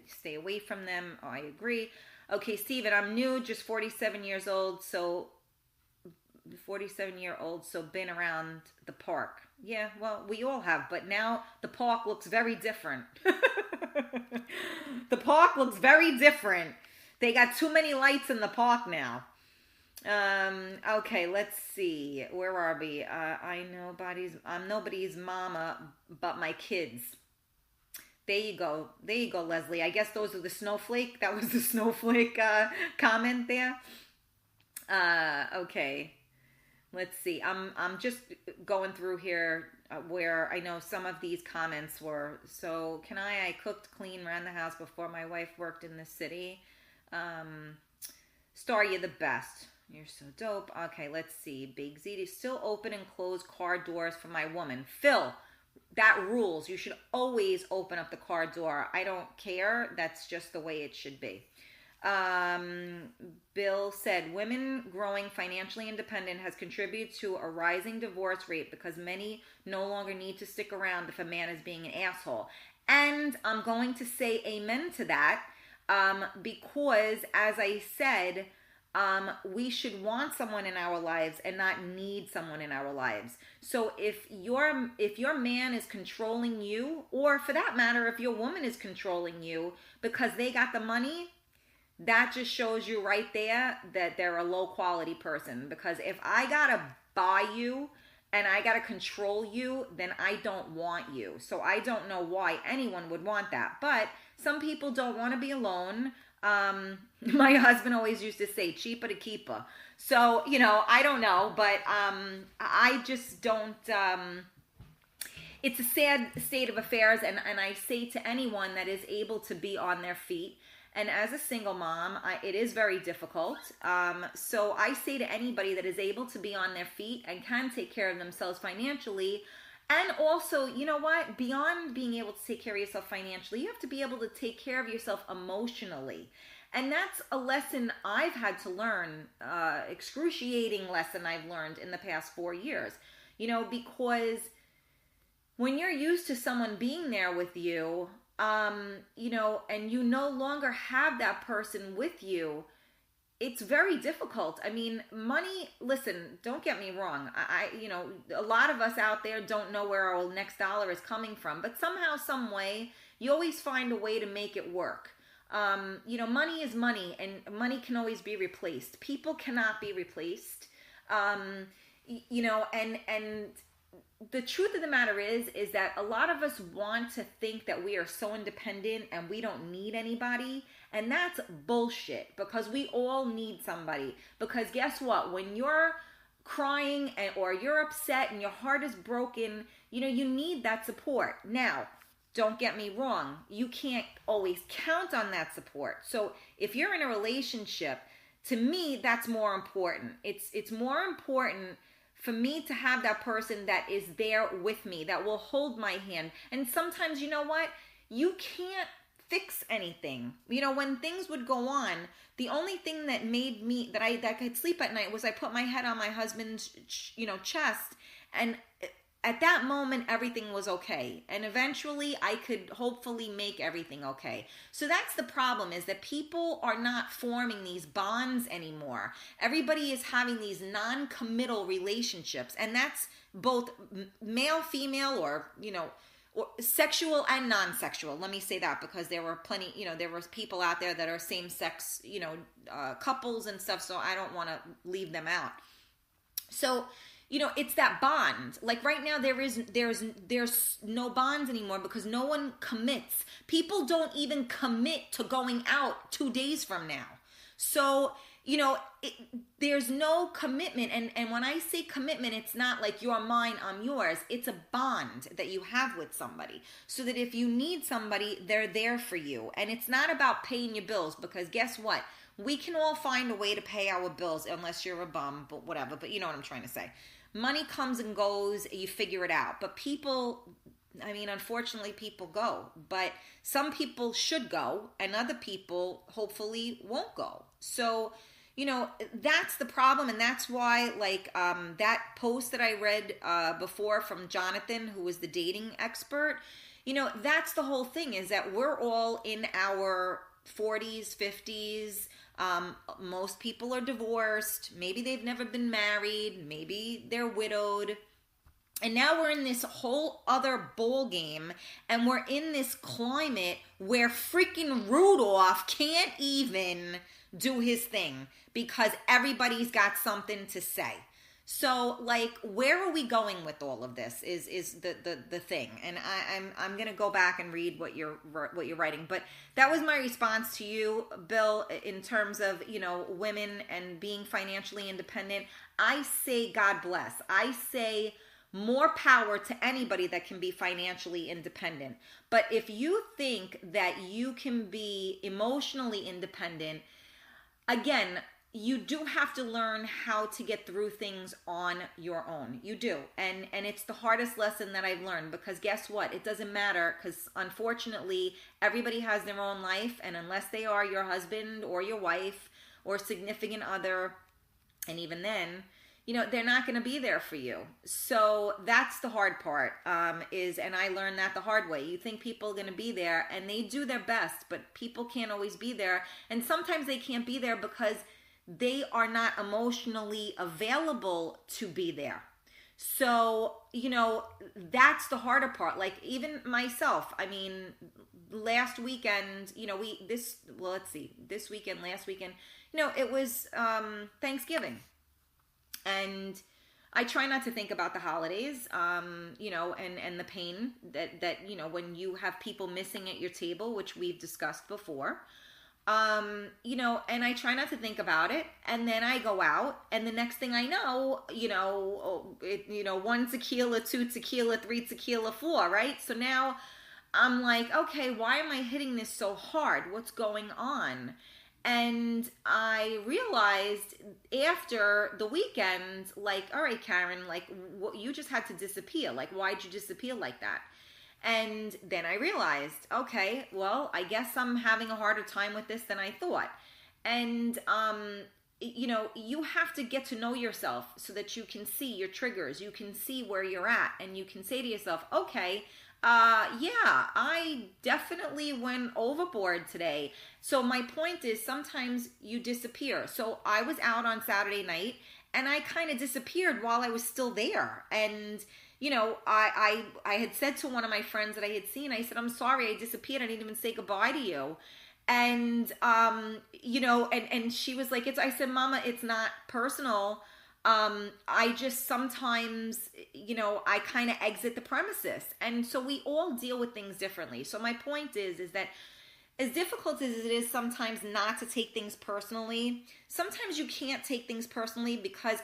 stay away from them. Oh, I agree. Okay, Steven, I'm new, just 47 years old, so 47-year-old, so been around the park. Yeah, well, we all have, but now the park looks very different. The park looks very different. They got too many lights in the park now. Okay, let's see. Where are we? I'm nobody's mama but my kids. There you go, Leslie. I guess those are the snowflake. That was the snowflake comment there. Okay, let's see. I'm just going through here where I know some of these comments were. So can I cooked, clean, ran the house before my wife worked in the city. Star, you're the best. You're so dope. Okay, let's see. Big Z, still open and close car doors for my woman. Phil, that rules. You should always open up the car door. I don't care. That's just the way it should be. Bill said, women growing financially independent has contributed to a rising divorce rate because many no longer need to stick around if a man is being an asshole. And I'm going to say amen to that, because as I said, we should want someone in our lives and not need someone in our lives. So if your man is controlling you, or for that matter, if your woman is controlling you because they got the money, that just shows you right there that they're a low quality person. Because if I gotta buy you and I gotta control you, then I don't want you. So I don't know why anyone would want that. But some people don't want to be alone. My husband always used to say, cheaper to keeper. So, I don't know, but I just don't, it's a sad state of affairs, and I say to anyone that is able to be on their feet, and as a single mom, it is very difficult. So I say to anybody that is able to be on their feet and can take care of themselves financially, and also, you know what? Beyond being able to take care of yourself financially, you have to be able to take care of yourself emotionally. And that's a lesson I've had to learn, excruciating lesson I've learned in the past 4 years. Because when you're used to someone being there with you, and you no longer have that person with you, it's very difficult. I mean, money, listen, don't get me wrong. A lot of us out there don't know where our next dollar is coming from, but somehow, some way, you always find a way to make it work. Money is money, and money can always be replaced. People cannot be replaced. And the truth of the matter is that a lot of us want to think that we are so independent and we don't need anybody. And that's bullshit, because we all need somebody. Because guess what? When you're crying or you're upset and your heart is broken, you need that support. Now, don't get me wrong. You can't always count on that support. So if you're in a relationship, to me, that's more important. It's more important for me to have that person that is there with me, that will hold my hand. And sometimes, you know what? You can't fix anything. When things would go on, the only thing that made me, that I could sleep at night, was I put my head on my husband's, chest. And at that moment, everything was okay. And eventually, I could hopefully make everything okay. So that's the problem, is that people are not forming these bonds anymore. Everybody is having these non-committal relationships. And that's both male, female, or sexual and non-sexual. Let me say that, because there were plenty, there was people out there that are same-sex, couples and stuff. So I don't want to leave them out. So, it's that bond. Like right now, there's no bonds anymore, because no one commits. People don't even commit to going out 2 days from now. So, there's no commitment. And when I say commitment, it's not like you're mine, I'm yours. It's a bond that you have with somebody, so that if you need somebody, they're there for you. And it's not about paying your bills, because guess what? We can all find a way to pay our bills, unless you're a bum, but whatever. But you know what I'm trying to say. Money comes and goes, you figure it out. But people, unfortunately, people go. But some people should go, and other people hopefully won't go. So, that's the problem. And that's why, that post that I read before from Jonathan, who was the dating expert, that's the whole thing, is that we're all in our 40s, 50s. Most people are divorced. Maybe they've never been married. Maybe they're widowed. And now we're in this whole other ball game, and we're in this climate where freaking Rudolph can't even do his thing because everybody's got something to say. So, where are we going with all of this is the thing. And I'm going to go back and read what you're writing. But that was my response to you, Bill, in terms of, women and being financially independent. I say God bless. I say more power to anybody that can be financially independent. But if you think that you can be emotionally independent, again, you do have to learn how to get through things on your own. You do. And it's the hardest lesson that I've learned, because guess what? It doesn't matter, because unfortunately, everybody has their own life. And unless they are your husband or your wife or significant other, and even then, they're not going to be there for you. So that's the hard part, and I learned that the hard way. You think people are going to be there, and they do their best, but people can't always be there. And sometimes they can't be there because they are not emotionally available to be there. So, that's the harder part. Even myself, last weekend, this weekend, last weekend, it was Thanksgiving. And I try not to think about the holidays, and the pain that, when you have people missing at your table, which we've discussed before. And I try not to think about it. And then I go out, and the next thing I know, 1 tequila, 2 tequila, 3 tequila, 4, right? So now I'm like, okay, why am I hitting this so hard? What's going on? And I realized after the weekend, all right, Karen, you just had to disappear. Why'd you disappear like that? And then I realized, okay, well, I guess I'm having a harder time with this than I thought. And, you have to get to know yourself so that you can see your triggers. You can see where you're at, and you can say to yourself, okay, I definitely went overboard today. So my point is, sometimes you disappear. So I was out on Saturday night, and I kind of disappeared while I was still there. And I had said to one of my friends that I had seen, I said, I'm sorry, I disappeared. I didn't even say goodbye to you. And, and she was like, I said, Mama, it's not personal. I just sometimes, I kind of exit the premises. And so we all deal with things differently. So my point is that as difficult as it is sometimes not to take things personally, sometimes you can't take things personally because,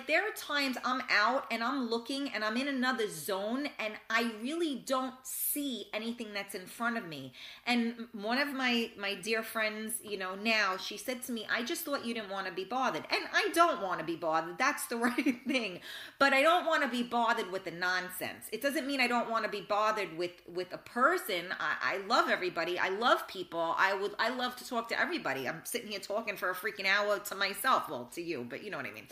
there are times I'm out and I'm looking and I'm in another zone and I really don't see anything that's in front of me. And one of my dear friends, now, she said to me, I just thought you didn't want to be bothered. And I don't want to be bothered. That's the right thing. But I don't want to be bothered with the nonsense. It doesn't mean I don't want to be bothered with a person. I love everybody. I love people. I love to talk to everybody. I'm sitting here talking for a freaking hour to myself, well, to you, but you know what I mean.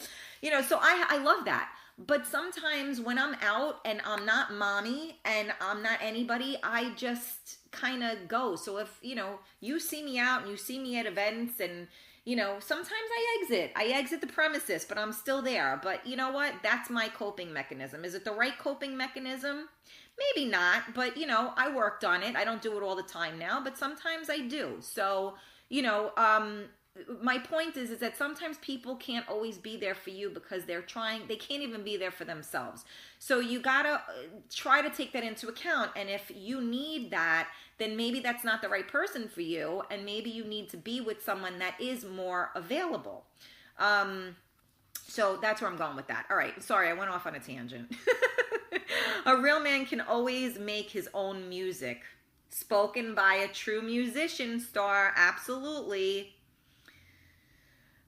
So I love that. But sometimes when I'm out and I'm not mommy and I'm not anybody, I just kind of go. So if, you see me out and you see me at events and, sometimes I exit the premises, but I'm still there. But you know what? That's my coping mechanism. Is it the right coping mechanism? Maybe not, but I worked on it. I don't do it all the time now, but sometimes I do. So, my point is that sometimes people can't always be there for you because they can't even be there for themselves. So you gotta try to take that into account. And if you need that, then maybe that's not the right person for you. And maybe you need to be with someone that is more available. So that's where I'm going with that. All right. Sorry, I went off on a tangent. A real man can always make his own music. Spoken by a true musician, Star. Absolutely.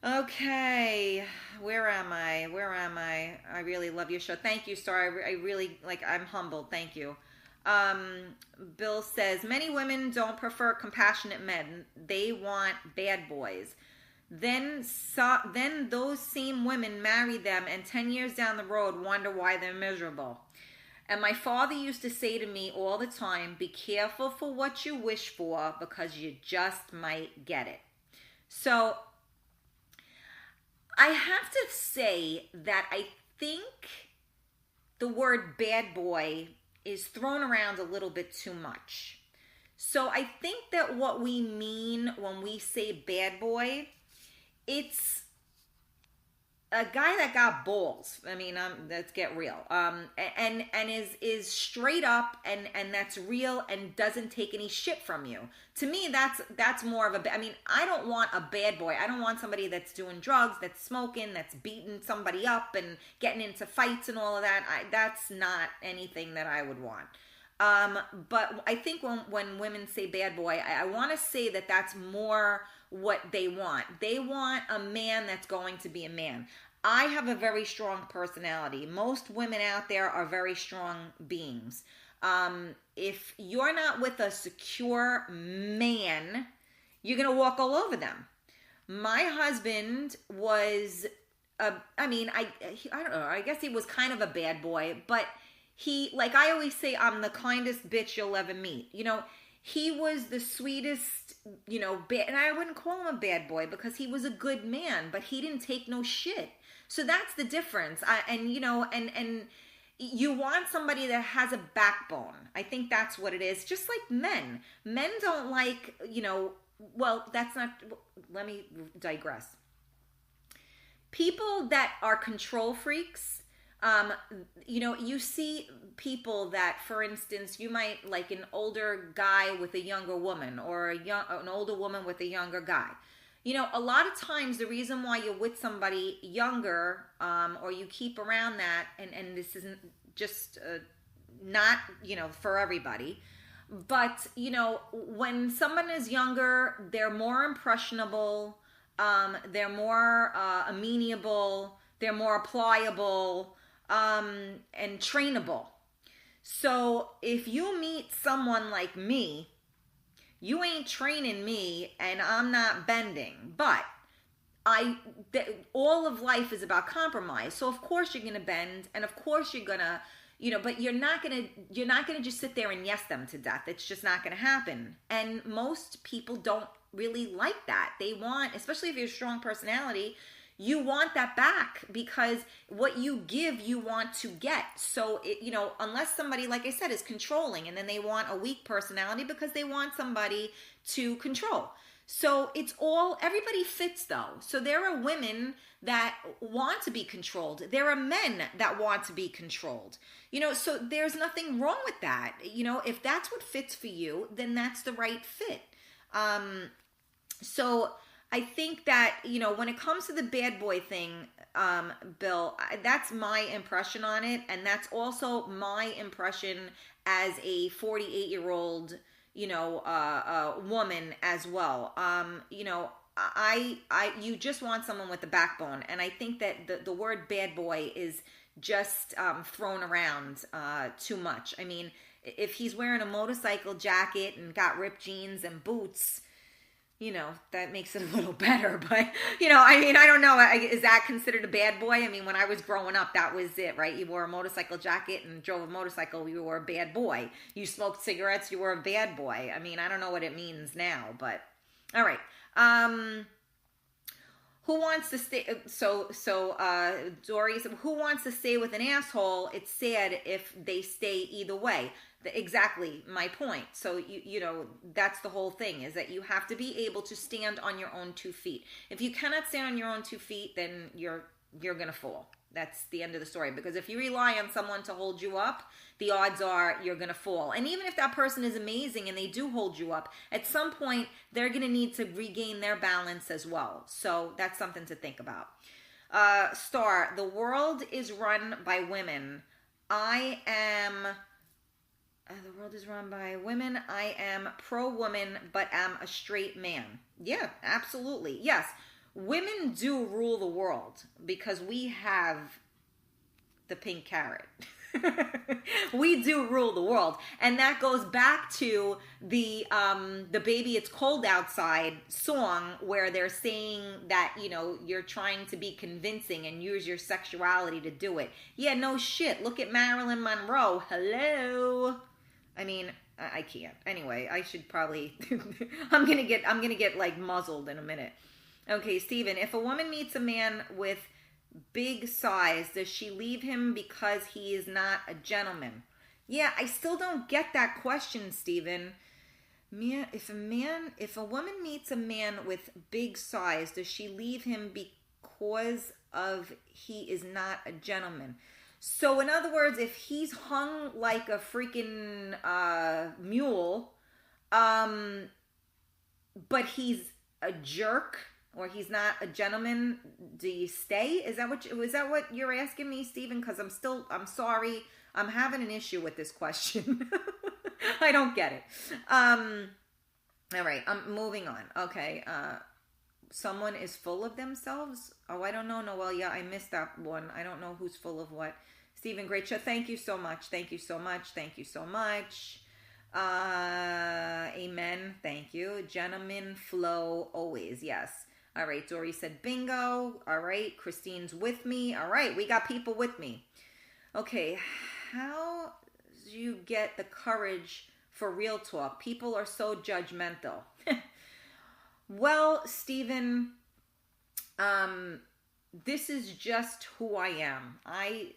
Okay, where am I? I really love your show. Thank you, Star. I really, I'm humbled. Thank you. Bill says, many women don't prefer compassionate men. They want bad boys. Then those same women marry them and 10 years down the road wonder why they're miserable. And my father used to say to me all the time, be careful for what you wish for because you just might get it. So I have to say that I think the word bad boy is thrown around a little bit too much. So I think that what we mean when we say bad boy, it's a guy that got balls. I mean, let's get real. And is straight up and that's real and doesn't take any shit from you. To me, that's more of I mean, I don't want a bad boy. I don't want somebody that's doing drugs, that's smoking, that's beating somebody up and getting into fights and all of that. That's not anything that I would want. But I think when women say bad boy, I want to say that that's more what they want. They want a man that's going to be a man. I have a very strong personality. Most women out there are very strong beings. If you're not with a secure man, you're going to walk all over them. My husband was, I don't know, I guess he was kind of a bad boy, but he, like I always say, I'm the kindest bitch you'll ever meet. You know, he was the sweetest, and I wouldn't call him a bad boy because he was a good man, but he didn't take no shit. So that's the difference. And you want somebody that has a backbone. I think that's what it is. Just like men. Men don't like, that's not, let me digress. People that are control freaks, you see people that, for instance, you might like an older guy with a younger woman or an older woman with a younger guy. A lot of times the reason why you're with somebody younger or you keep around that, and this isn't just not, for everybody, but, when someone is younger, they're more impressionable, they're more amenable, they're more pliable, and trainable. So if you meet someone like me, you ain't training me and I'm not bending, but all of life is about compromise. So of course you're going to bend and of course you're going to, but you're not going to just sit there and yes them to death. It's just not going to happen. And most people don't really like that. They want, especially if you're a strong personality, you want that back because what you give, you want to get. So, unless somebody, like I said, is controlling and then they want a weak personality because they want somebody to control. So everybody fits though. So there are women that want to be controlled. There are men that want to be controlled. So there's nothing wrong with that. If that's what fits for you, then that's the right fit. So I think that, when it comes to the bad boy thing, Bill, that's my impression on it. And that's also my impression as a 48-year-old, woman as well. You just want someone with a backbone. And I think that the word bad boy is just thrown around too much. I mean, if he's wearing a motorcycle jacket and got ripped jeans and boots, that makes it a little better. But, I don't know. Is that considered a bad boy? I mean, when I was growing up, that was it, right? You wore a motorcycle jacket and drove a motorcycle, you were a bad boy. You smoked cigarettes, you were a bad boy. I mean, I don't know what it means now, but all right. who wants to stay? Dory said, who wants to stay with an asshole? It's sad if they stay either way. Exactly my point. So you know, that's the whole thing, is that you have to be able to stand on your own 2 feet. If you cannot stand on your own 2 feet, then you're gonna fall. That's the end of the story. Because if you rely on someone to hold you up, the odds are you're going to fall. And even if that person is amazing and they do hold you up, at some point they're going to need to regain their balance as well. So that's something to think about. Star, the world is run by women. The world is run by women. I am pro-woman, but am a straight man. Yeah, absolutely. Yes. Women do rule the world because we have the pink carrot. We do rule the world. And that goes back to the Baby It's Cold Outside song, where they're saying that, you know, you're trying to be convincing and use your sexuality to do it. Yeah, no shit. Look at Marilyn Monroe. Hello. I mean, I can't. Anyway, I should probably I'm gonna get like muzzled in a minute. Okay, Steven, if a woman meets a man with big size, does she leave him because he is not a gentleman? Yeah, I still don't get that question, Steven. If a woman meets a man with big size, does she leave him because of he is not a gentleman? So in other words, if he's hung like a freaking mule, but he's a jerk, or he's not a gentleman, do you stay? Is that what you're asking me, Stephen? Because I'm sorry, I'm having an issue with this question. I don't get it. All right, I'm moving on. Okay, someone is full of themselves. Oh, I don't know, Noelia. I missed that one. I don't know who's full of what. Stephen, great show. Thank you so much. Thank you so much. Thank you so much. Amen. Thank you. Gentlemen flow always. Yes. All right. Dory said bingo. All right. Christine's with me. All right. We got people with me. Okay. How do you get the courage for real talk? People are so judgmental. Well, Stephen, this is just who I am. I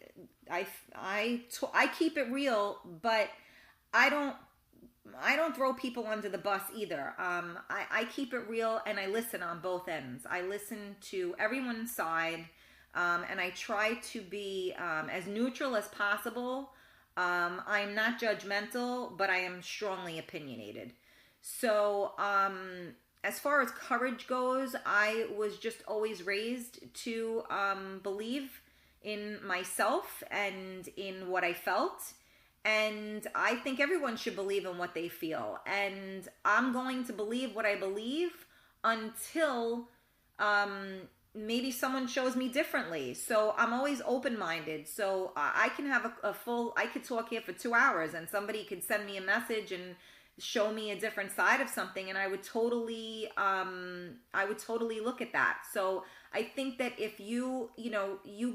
keep it real, but I don't throw people under the bus either. I keep it real, and I listen on both ends. I listen to everyone's side, and I try to be as neutral as possible. I'm not judgmental, but I am strongly opinionated. So, as far as courage goes, I was just always raised to believe in myself and in what I felt. And I think everyone should believe in what they feel. And I'm going to believe what I believe until maybe someone shows me differently. So I'm always open-minded. So I can have I could talk here for 2 hours, and somebody could send me a message and show me a different side of something, and I would totally look at that. So I think that if you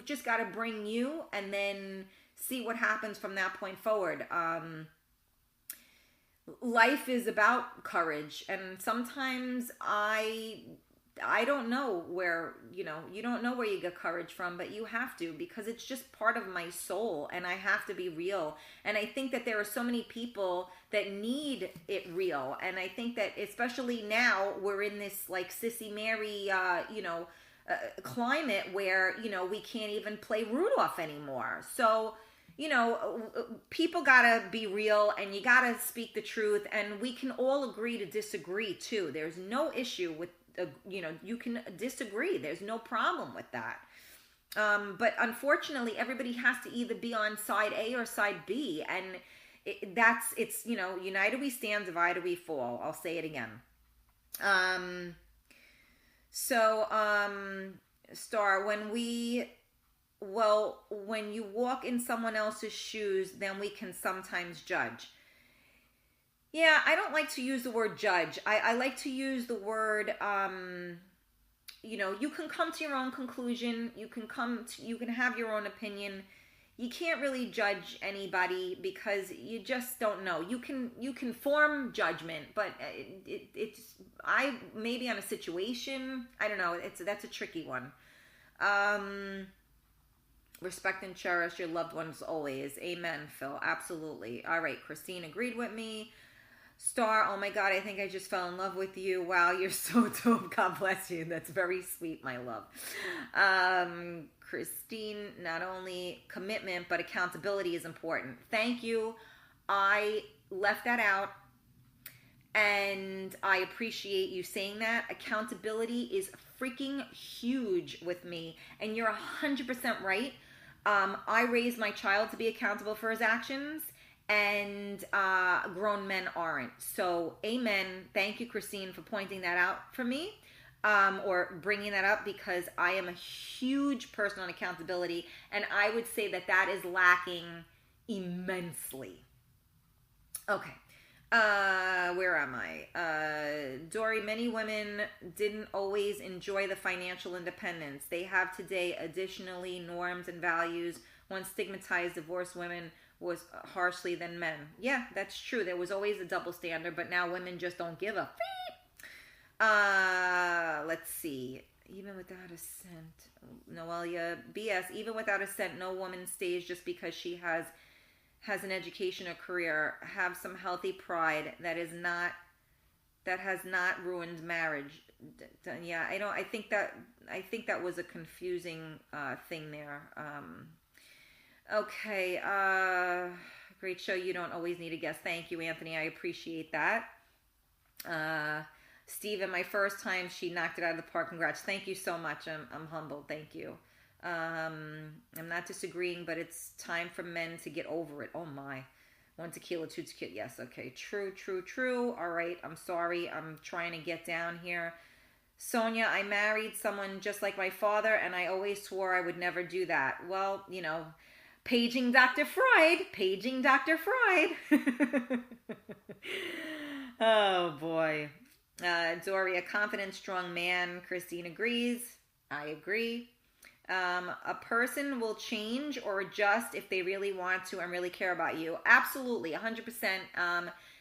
just got to bring you, and then see what happens from that point forward. Life is about courage, and sometimes I don't know where, you don't know where you get courage from, but you have to, because it's just part of my soul, and I have to be real. And I think that there are so many people that need it real. And I think that especially now we're in this like Sissy Mary, climate where, we can't even play Rudolph anymore. So, people gotta be real, and you gotta speak the truth, and we can all agree to disagree too. There's no issue with you can disagree. There's no problem with that. But unfortunately, everybody has to either be on side A or side B. And it's united we stand, divided we fall. I'll say it again. Star, when you walk in someone else's shoes, then we can sometimes judge. Yeah, I don't like to use the word judge. I like to use the word, you can come to your own conclusion. You can have your own opinion. you can't really judge anybody because you just don't know. You can form judgment, but it's I maybe on a situation. I don't know. That's a tricky one. Respect and cherish your loved ones always. Amen, Phil. Absolutely. All right, Christine agreed with me. Star, oh my God, I think I just fell in love with you. Wow, you're so dope. God bless you. That's very sweet, my love. Christine, not only commitment, but accountability is important. Thank you. I left that out, and I appreciate you saying that. Accountability is freaking huge with me, and you're 100% right. I raised my child to be accountable for his actions, and grown men aren't. So amen. Thank you, Christine, for pointing that out for me, or bringing that up, because I am a huge person on accountability, and I would say that is lacking immensely. Okay. Where am I? Dory, many women didn't always enjoy the financial independence they have today. Additionally, norms and values once stigmatized divorced women was harshly than men. Yeah, that's true. There was always a double standard, but now women just don't give a let's see. Even without a cent, Noelia, BS, even without a cent, no woman stays just because she has an education or career. Have some healthy pride that has not ruined marriage. Yeah, I think that was a confusing thing there. Okay, great show. You don't always need a guest. Thank you, Anthony. I appreciate that. Steven, my first time, she knocked it out of the park. Congrats. Thank you so much. I'm humbled. Thank you. I'm not disagreeing, but it's time for men to get over it. Oh my. 1 tequila, 2 tequila. Yes, okay. True. All right. I'm sorry. I'm trying to get down here. Sonia, I married someone just like my father, and I always swore I would never do that. Well, paging Dr. Freud. Oh, boy. Dory, a confident, strong man. Christine agrees. I agree. A person will change or adjust if they really want to and really care about you. Absolutely, 100%.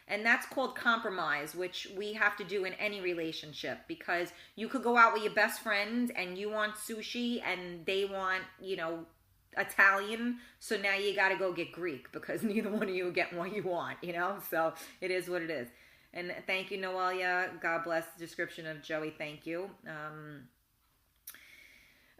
And that's called compromise, which we have to do in any relationship, because you could go out with your best friend and you want sushi and they want, Italian. So now you got to go get Greek because neither one of you are getting what you want, So it is what it is. And thank you, Noelia. God bless the description of Joey. Thank you.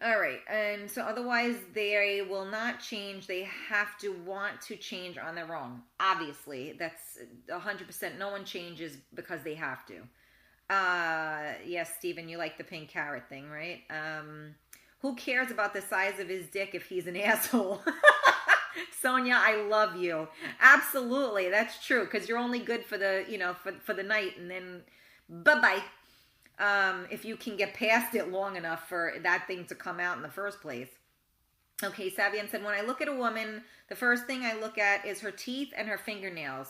All right. And so otherwise they will not change. They have to want to change on their own. Obviously, that's 100%. No one changes because they have to. Yes, Stephen, you like the pink carrot thing, right? Who cares about the size of his dick if he's an asshole? Sonia, I love you. Absolutely, that's true. Because you're only good for the, for the night, and then bye-bye. If you can get past it long enough for that thing to come out in the first place. Okay, Savian said, when I look at a woman, the first thing I look at is her teeth and her fingernails.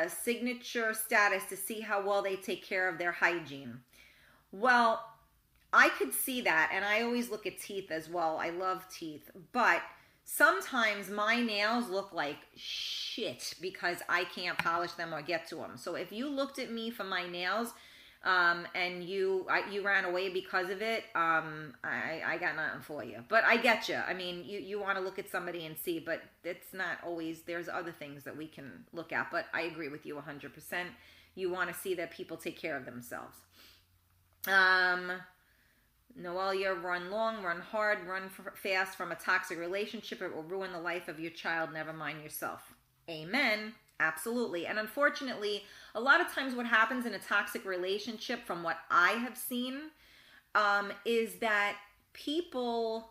Signature status to see how well they take care of their hygiene. Well, I could see that, and I always look at teeth as well. I love teeth, but sometimes my nails look like shit because I can't polish them or get to them. So if you looked at me for my nails, and you ran away because of it, I got nothing for you. But I get you. I mean, you want to look at somebody and see, but it's not always. There's other things that we can look at. But I agree with you 100%. You want to see that people take care of themselves. Noelia, run long, run hard, run fast from a toxic relationship. It will ruin the life of your child, never mind yourself. Amen. Absolutely. And unfortunately, a lot of times what happens in a toxic relationship, from what I have seen, is that people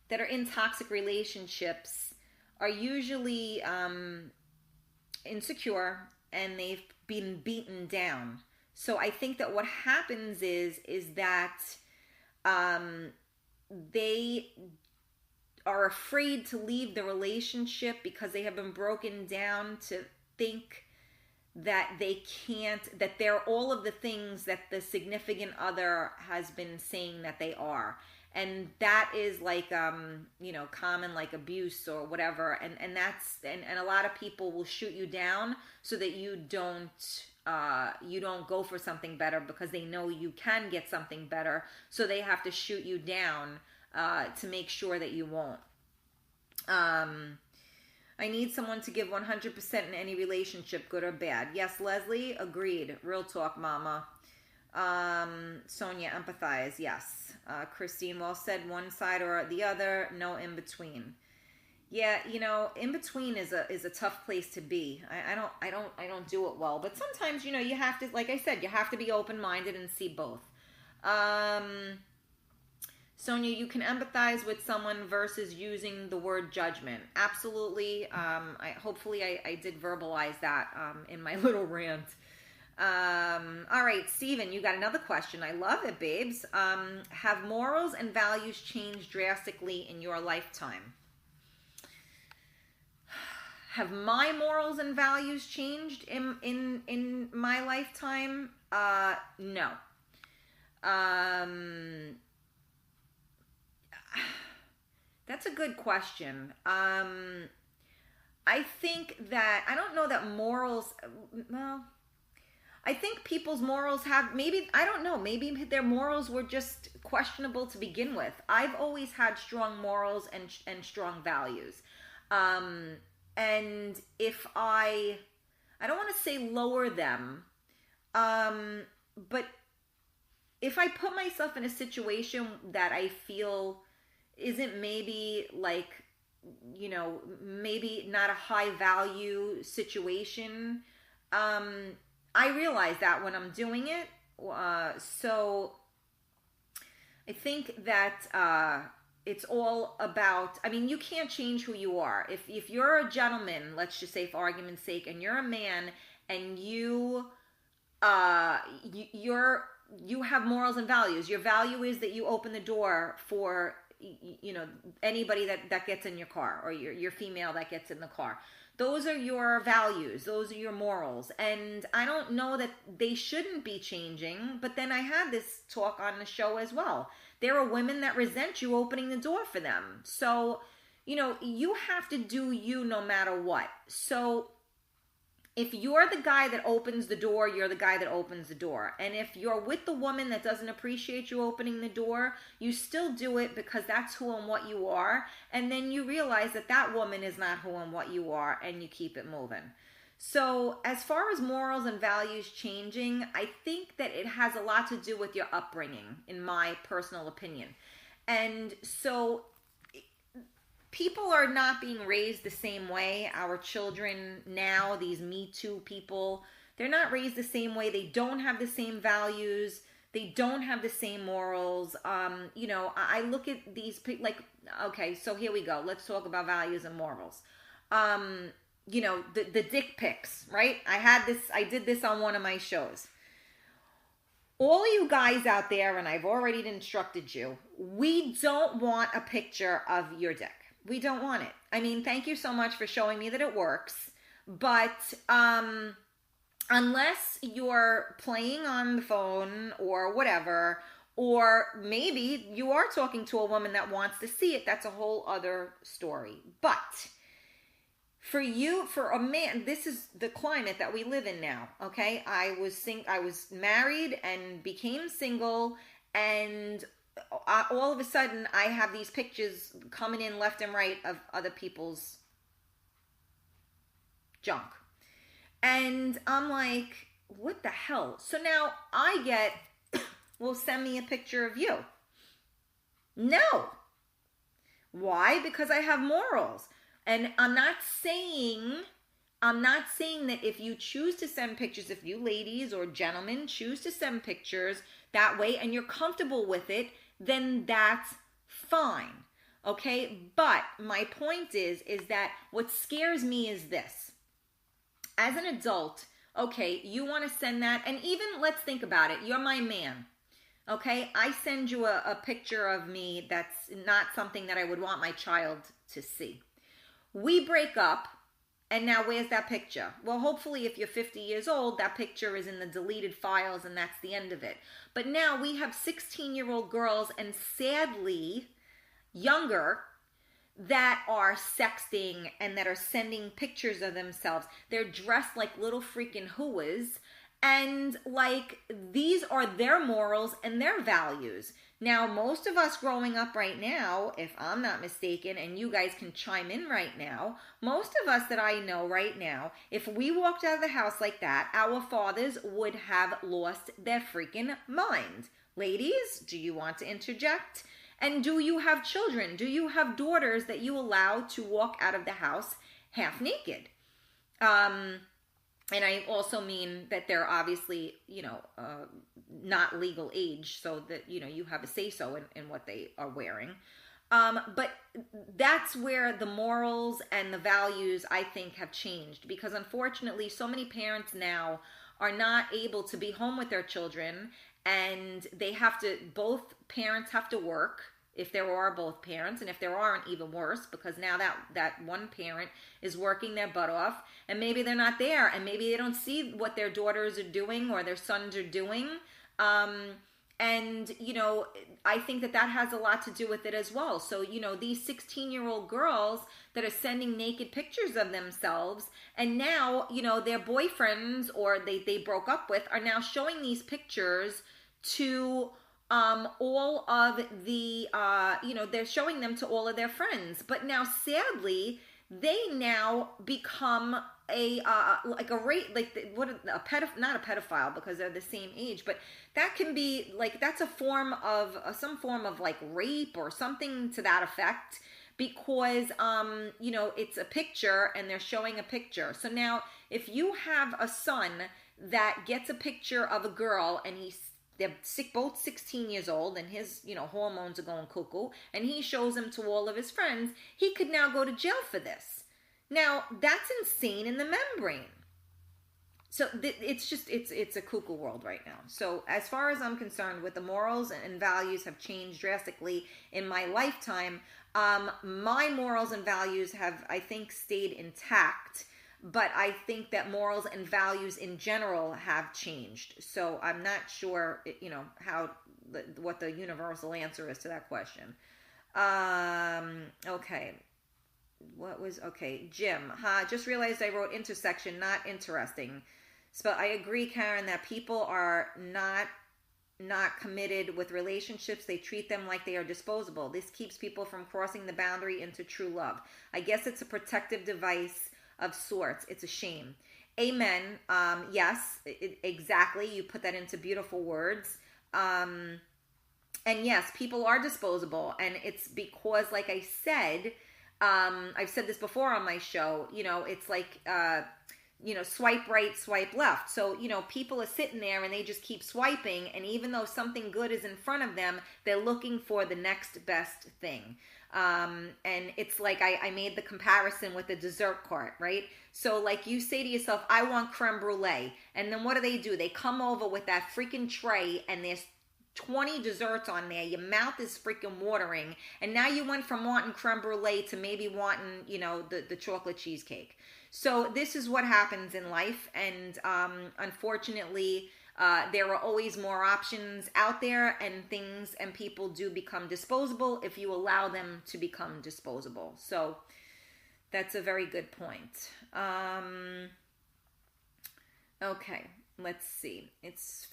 that are in toxic relationships are usually insecure and they've been beaten down. So I think that what happens is that they are afraid to leave the relationship because they have been broken down to think that they can't, that they're all of the things that the significant other has been saying that they are. and that is like common, like abuse or whatever, and that's and a lot of people will shoot you down so that you don't go for something better, because they know you can get something better, so they have to shoot you down to make sure that you won't. I need someone to give 100% in any relationship, good or bad. Yes, Leslie, agreed. Real talk, mama. Sonia, empathize. Yes. Christine, well said. One side or the other, no in between. Yeah, in between is a tough place to be. I don't do it well, but sometimes you have to, like I said, you have to be open minded and see both. Sonia, you can empathize with someone versus using the word judgment. Absolutely. Hopefully I did verbalize that in my little rant. All right, Steven, you got another question. I love it, babes. Have morals and values changed drastically in your lifetime? Have my morals and values changed in my lifetime? No. That's a good question. I think that, I don't know that morals, well, I think people's morals have, maybe, I don't know, maybe their morals were just questionable to begin with. I've always had strong morals and strong values. And if I don't want to say lower them, but if I put myself in a situation that I feel isn't maybe like, maybe not a high value situation, I realize that when I'm doing it. So I think that it's all about, you can't change who you are. If you're a gentleman, let's just say for argument's sake, and you're a man, and you have morals and values. Your value is that you open the door for anybody that gets in your car, or your female that gets in the car. Those are your values. Those are your morals. And I don't know that they shouldn't be changing, but then I had this talk on the show as well. There are women that resent you opening the door for them. So, you have to do you no matter what. So if you're the guy that opens the door, you're the guy that opens the door. And if you're with the woman that doesn't appreciate you opening the door, you still do it because that's who and what you are. And then you realize that that woman is not who and what you are, and you keep it moving. So as far as morals and values changing, I think that it has a lot to do with your upbringing, in my personal opinion. And so people are not being raised the same way. Our children now, these Me Too people, they're not raised the same way. They don't have the same values. They don't have the same morals. I look at these people okay, so here we go. Let's talk about values and morals. The dick pics, right? I did this on one of my shows. All you guys out there, and I've already instructed you, we don't want a picture of your dick. We don't want it. Thank you so much for showing me that it works. But unless you're playing on the phone or whatever, or maybe you are talking to a woman that wants to see it, that's a whole other story. But for a man, this is the climate that we live in now, okay? I was married and became single, and all of a sudden I have these pictures coming in left and right of other people's junk. And I'm like, what the hell? So now I get, well, send me a picture of you. No. Why? Because I have morals. And I'm not saying that if you choose to send pictures, if you ladies or gentlemen choose to send pictures that way and you're comfortable with it, then that's fine. Okay? But my point is that what scares me is this. As an adult, okay, you want to send that, and even let's think about it. You're my man. Okay? I send you a picture of me that's not something that I would want my child to see. We break up, And now where's that picture? Well, hopefully if you're 50 years old, that picture is in the deleted files and that's the end of it. But now we have 16-year-old girls, and sadly younger, that are sexting and that are sending pictures of themselves. They're dressed like little freaking hooas, and like these are their morals and their values. Now, most of us growing up right now, if I'm not mistaken, and you guys can chime in right now, most of us that I know right now, if we walked out of the house like that, our fathers would have lost their freaking mind. Ladies, do you want to interject? And do you have children? Do you have daughters that you allow to walk out of the house half naked? And I also mean that they're obviously, not legal age, so that, you have a say-so in what they are wearing. But that's where the morals and the values, I think, have changed. Because unfortunately, so many parents now are not able to be home with their children, and both parents have to work, if there are both parents, and if there aren't, even worse, because now that one parent is working their butt off, and maybe they're not there, and maybe they don't see what their daughters are doing or their sons are doing. And, I think that has a lot to do with it as well. So, these 16-year-old girls that are sending naked pictures of themselves, and now, their boyfriends or they broke up with are now showing these pictures to all of the, they're showing them to all of their friends. But now, sadly, they now become not a pedophile, because they're the same age, but that can be that's a form of some form of rape or something to that effect, because it's a picture and they're showing a picture. So now if you have a son that gets a picture of a girl, and they're both 16 years old, and his, hormones are going cuckoo, and he shows them to all of his friends, he could now go to jail for this. Now, that's insane in the membrane. So it's a cuckoo world right now. So as far as I'm concerned, with the morals and values have changed drastically in my lifetime. My morals and values have, I think, stayed intact. But I think that morals and values in general have changed. So I'm not sure, what the universal answer is to that question. Okay. Jim. Just realized I wrote intersection, not interesting. But I agree, Karen, that people are not committed with relationships. They treat them like they are disposable. This keeps people from crossing the boundary into true love. I guess it's a protective device of sorts. It's a shame. Amen. Yes, exactly. You put that into beautiful words. And yes, people are disposable. And it's because, like I said, I've said this before on my show, it's like, swipe right, swipe left. So, people are sitting there and they just keep swiping. And even though something good is in front of them, they're looking for the next best thing. And it's like I made the comparison with the dessert cart, right? So like you say to yourself, I want creme brulee. And then what do? They come over with that freaking tray, and there's 20 desserts on there. Your mouth is freaking watering. And now you went from wanting creme brulee to maybe wanting, the chocolate cheesecake. So this is what happens in life. And unfortunately, there are always more options out there, and things and people do become disposable if you allow them to become disposable. So that's a very good point. Okay, let's see.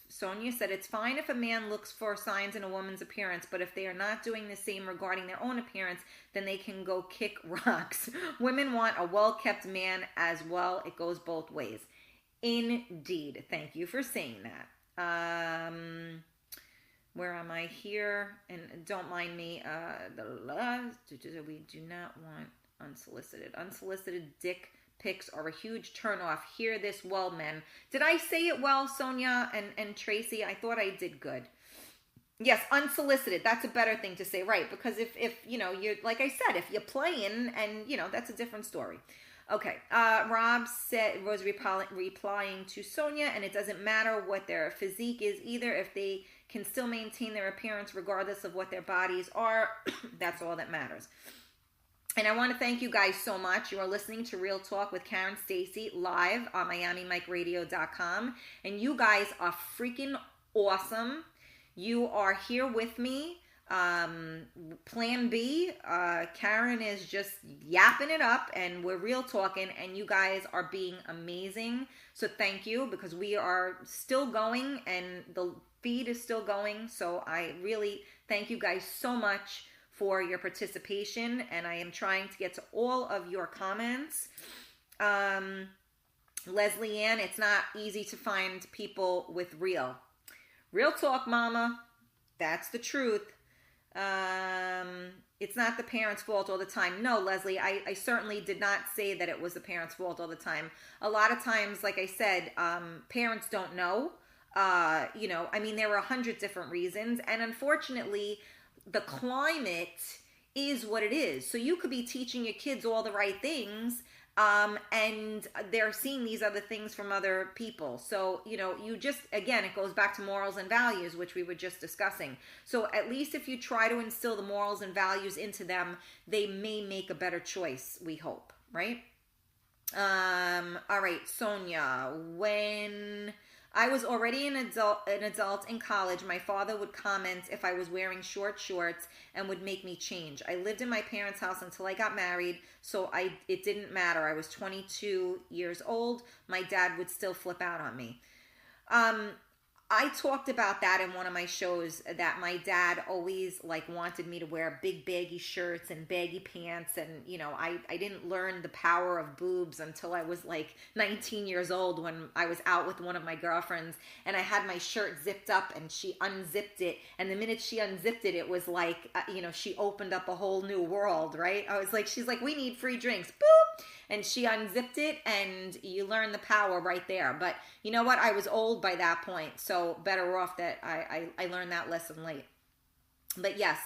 Sonia said, it's fine if a man looks for signs in a woman's appearance, but if they are not doing the same regarding their own appearance, then they can go kick rocks. Women want a well-kept man as well. It goes both ways. Indeed. Thank you for saying that. Where am I here? And don't mind me. We do not want unsolicited. Unsolicited dick pics are a huge turnoff. Hear this well, men. Did I say it well, Sonia and Tracy? I thought I did good. Yes, unsolicited. That's a better thing to say, right? Because if you're, like I said, if you're playing, and that's a different story. Okay, Rob was replying to Sonia, and it doesn't matter what their physique is either. If they can still maintain their appearance regardless of what their bodies are, that's all that matters. And I want to thank you guys so much. You are listening to Real Talk with Karen Stacy live on MiamiMikeRadio.com. And you guys are freaking awesome. You are here with me. Plan B, Karen is just yapping it up and we're real talking, and you guys are being amazing. So thank you, because we are still going and the feed is still going. So I really thank you guys so much for your participation, and I am trying to get to all of your comments. Leslie Ann, it's not easy to find people with real talk, mama. That's the truth. It's not the parents' fault all the time. No, Leslie, I certainly did not say that it was the parents' fault all the time. A lot of times, like I said, parents don't know. I mean, there are 100 different reasons, and unfortunately, the climate is what it is. So you could be teaching your kids all the right things, and they're seeing these other things from other people. So, you just, again, it goes back to morals and values, which we were just discussing. So at least if you try to instill the morals and values into them, they may make a better choice, we hope, right? All right, Sonia, when I was already an adult in college, my father would comment if I was wearing short shorts and would make me change. I lived in my parents' house until I got married, so it didn't matter. I was 22 years old. My dad would still flip out on me. I talked about that in one of my shows, that my dad always wanted me to wear big baggy shirts and baggy pants, and I didn't learn the power of boobs until I was 19 years old, when I was out with one of my girlfriends and I had my shirt zipped up and she unzipped it, and the minute she unzipped it, it was she opened up a whole new world, right? She's like, we need free drinks, boop, and she unzipped it, and you learn the power right there. But you know what? I was old by that point, so better off that I learned that lesson late. But yes,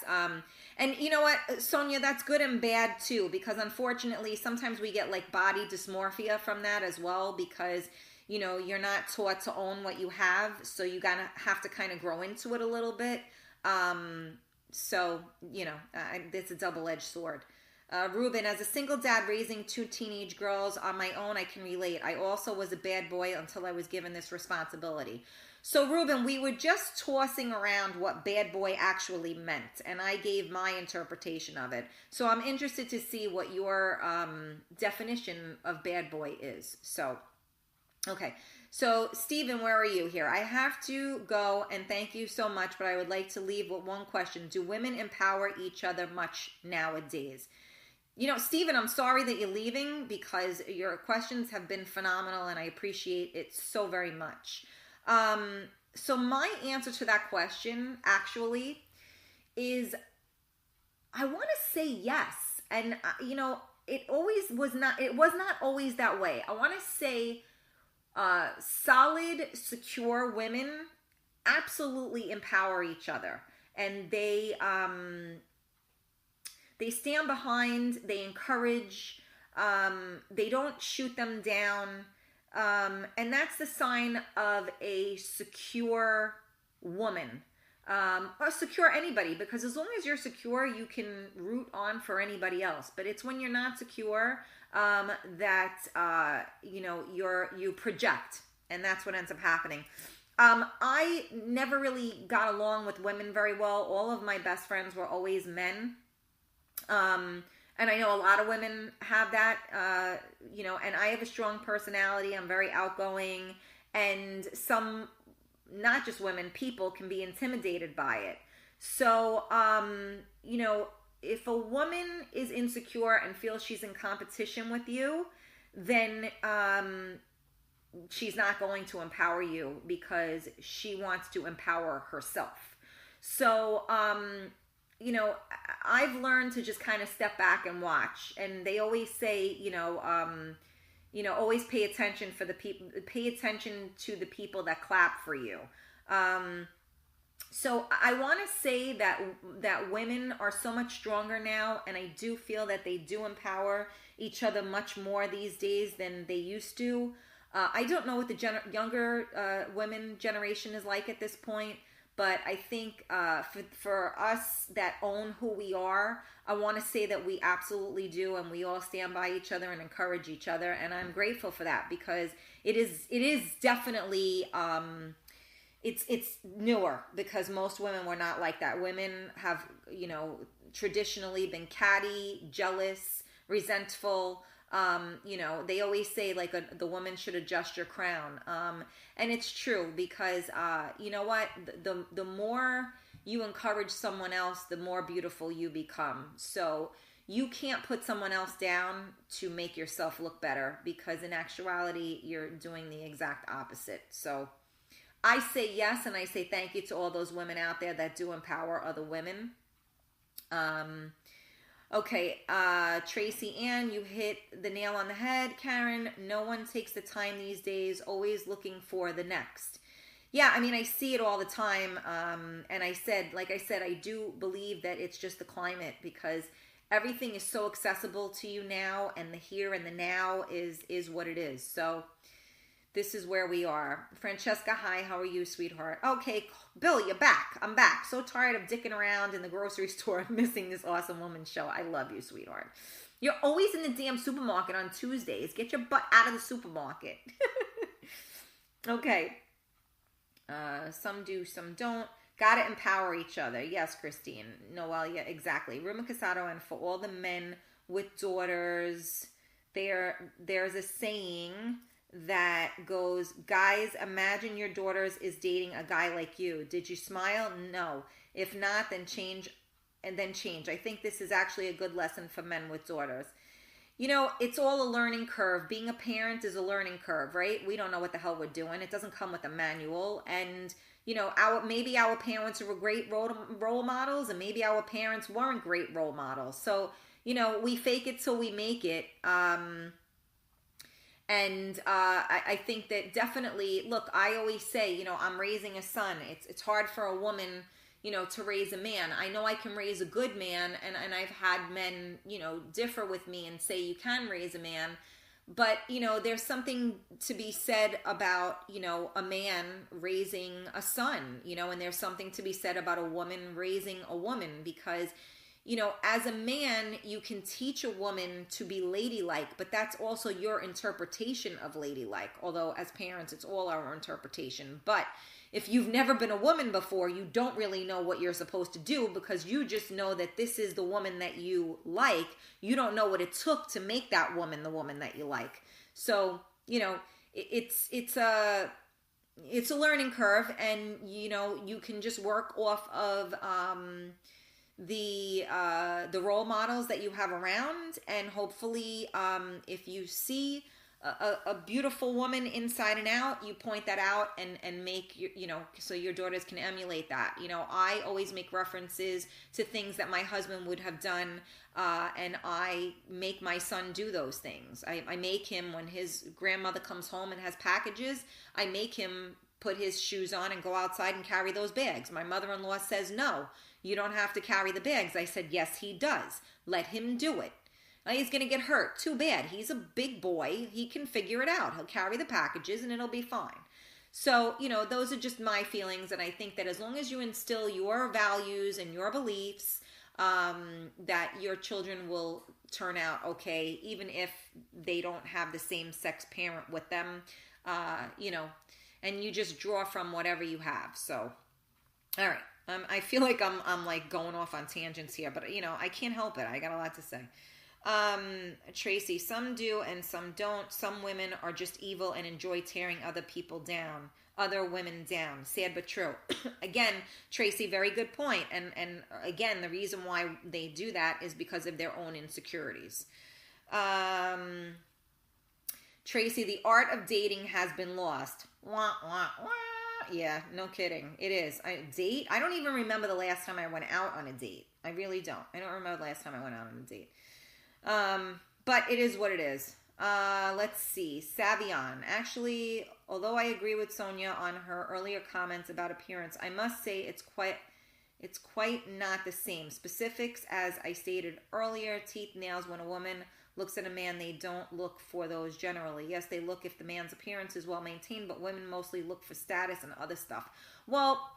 and you know what, Sonia, that's good and bad too, because unfortunately sometimes we get body dysmorphia from that as well, because you're not taught to own what you have, so you gotta have to kind of grow into it a little bit. So it's a double-edged sword. Ruben, as a single dad raising 2 teenage girls on my own, I can relate. I also was a bad boy until I was given this responsibility. So, Ruben, we were just tossing around what bad boy actually meant, and I gave my interpretation of it. So I'm interested to see what your definition of bad boy is. So, okay. So, Stephen, where are you here? I have to go, and thank you so much, but I would like to leave with one question. Do women empower each other much nowadays? Stephen, I'm sorry that you're leaving, because your questions have been phenomenal and I appreciate it so very much. So my answer to that question actually is, I want to say yes. And, it was not always that way. I want to say solid, secure women absolutely empower each other. And they stand behind, they encourage, they don't shoot them down. And that's the sign of a secure woman, or secure anybody, because as long as you're secure, you can root on for anybody else. But it's when you're not secure, that, you project, and that's what ends up happening. I never really got along with women very well. All of my best friends were always men. And I know a lot of women have that, and I have a strong personality. I'm very outgoing, and some, not just women, people can be intimidated by it. So, if a woman is insecure and feels she's in competition with you, then, she's not going to empower you, because she wants to empower herself. So, I've learned to just kind of step back and watch. And they always say, always pay attention to the people that clap for you. So I want to say that women are so much stronger now, and I do feel that they do empower each other much more these days than they used to. I don't know what the younger women generation is like at this point, But I think for us that own who we are, I want to say that we absolutely do, and we all stand by each other and encourage each other. And I'm grateful for that, because it is definitely it's newer, because most women were not like that. Women have, traditionally been catty, jealous, resentful. They always say like the woman should adjust your crown. And it's true, because you know what? The more you encourage someone else, the more beautiful you become. So you can't put someone else down to make yourself look better, because in actuality, you're doing the exact opposite. So I say yes, and I say thank you to all those women out there that do empower other women. Okay, Tracy Ann, you hit the nail on the head. Karen, no one takes the time these days, always looking for the next. Yeah, I mean, I see it all the time. And like I said, I do believe that it's just the climate, because everything is so accessible to you now, and the here and the now is what it is. So this is where we are. Francesca, hi, how are you, sweetheart? Okay, Bill, you're back. I'm back. So tired of dicking around in the grocery store missing this awesome woman's show. I love you, sweetheart. You're always in the damn supermarket on Tuesdays. Get your butt out of the supermarket. Okay. Some do, some don't. Gotta empower each other. Yes, Christine. Noel, yeah, exactly. Ruma Casado, and for all the men with daughters, there's a saying that goes, guys, imagine your daughters is dating a guy like you. Did you smile? No. If not, then change. I think this is actually a good lesson for men with daughters. It's all a learning curve. Being a parent is a learning curve, right? We don't know what the hell we're doing. It doesn't come with a manual. And, maybe our parents were great role models, and maybe our parents weren't great role models. So, we fake it till we make it. I think that definitely, look, I always say, I'm raising a son. It's hard for a woman, to raise a man. I know I can raise a good man, and I've had men, differ with me and say you can raise a man. But, there's something to be said about, a man raising a son, and there's something to be said about a woman raising a woman, because as a man, you can teach a woman to be ladylike, but that's also your interpretation of ladylike. Although as parents, it's all our interpretation. But if you've never been a woman before, you don't really know what you're supposed to do, because you just know that this is the woman that you like. You don't know what it took to make that woman the woman that you like. So, it's a learning curve, and, you can just work off of, the role models that you have around, and hopefully if you see a beautiful woman inside and out, you point that out and make so your daughters can emulate that. I always make references to things that my husband would have done, and I make my son do those things. I make him, when his grandmother comes home and has packages, I make him put his shoes on and go outside and carry those bags. My mother-in-law says, no, you don't have to carry the bags. I said, yes, he does. Let him do it. Now, he's going to get hurt. Too bad. He's a big boy. He can figure it out. He'll carry the packages and it'll be fine. So, those are just my feelings. And I think that as long as you instill your values and your beliefs, that your children will turn out okay, even if they don't have the same sex parent with them, and you just draw from whatever you have. So, all right. I feel like I'm like going off on tangents here, but I can't help it. I got a lot to say. Tracy, some do and some don't. Some women are just evil and enjoy tearing other women down. Sad but true. Again, Tracy, very good point. And again, the reason why they do that is because of their own insecurities. Tracy, the art of dating has been lost. Wah, wah, wah. Yeah, no kidding. It is. I don't even remember the last time I went out on a date. I really don't. I don't remember the last time I went out on a date. But it is what it is. Let's see. Savion. Actually, although I agree with Sonia on her earlier comments about appearance, I must say it's quite not the same. Specifics, as I stated earlier, teeth, nails. When a woman looks at a man, they don't look for those generally. Yes, they look if the man's appearance is well maintained, but women mostly look for status and other stuff. Well,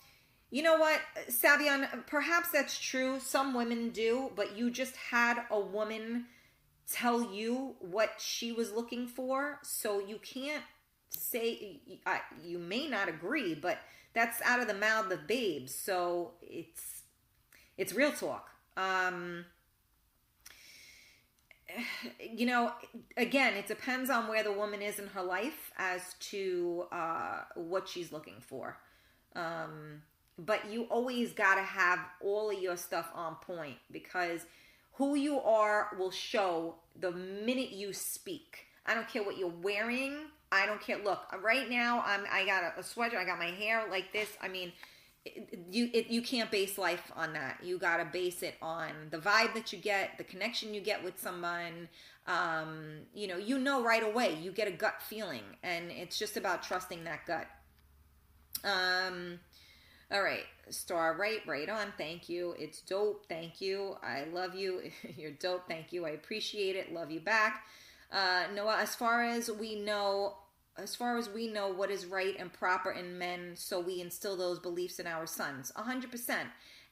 You know what, Savion, perhaps that's true. Some women do, but you just had a woman tell you what she was looking for, so you can't say, you may not agree, but that's out of the mouth of babes, so it's real talk. You know, again, it depends on where the woman is in her life as to what she's looking for. But you always got to have all of your stuff on point, because who you are will show the minute you speak. I don't care what you're wearing. I don't care. Look, right now I got a sweater. I got my hair like this. I mean, you can't base life on that. You got to base it on the vibe that you get, the connection you get with someone. You know right away. You get a gut feeling, and it's just about trusting that gut. All right, Star, right on. Thank you. It's dope. Thank you. I love you. You're dope. Thank you. I appreciate it. Love you back. Noah, as far as we know what is right and proper in men, so we instill those beliefs in our sons. 100%.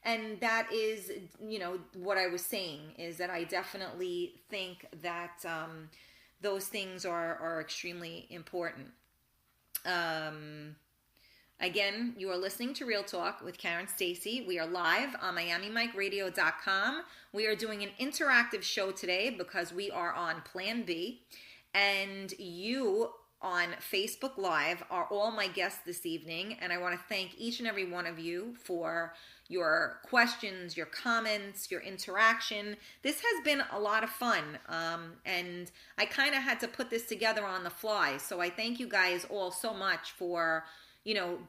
And that is, what I was saying is that I definitely think that those things are extremely important. Again, you are listening to Real Talk with Karen Stacy. We are live on MiamiMikeRadio.com. We are doing an interactive show today because we are on Plan B. And you on Facebook Live are all my guests this evening. And I want to thank each and every one of you for your questions, your comments, your interaction. This has been a lot of fun. And I kind of had to put this together on the fly. So I thank you guys all so much for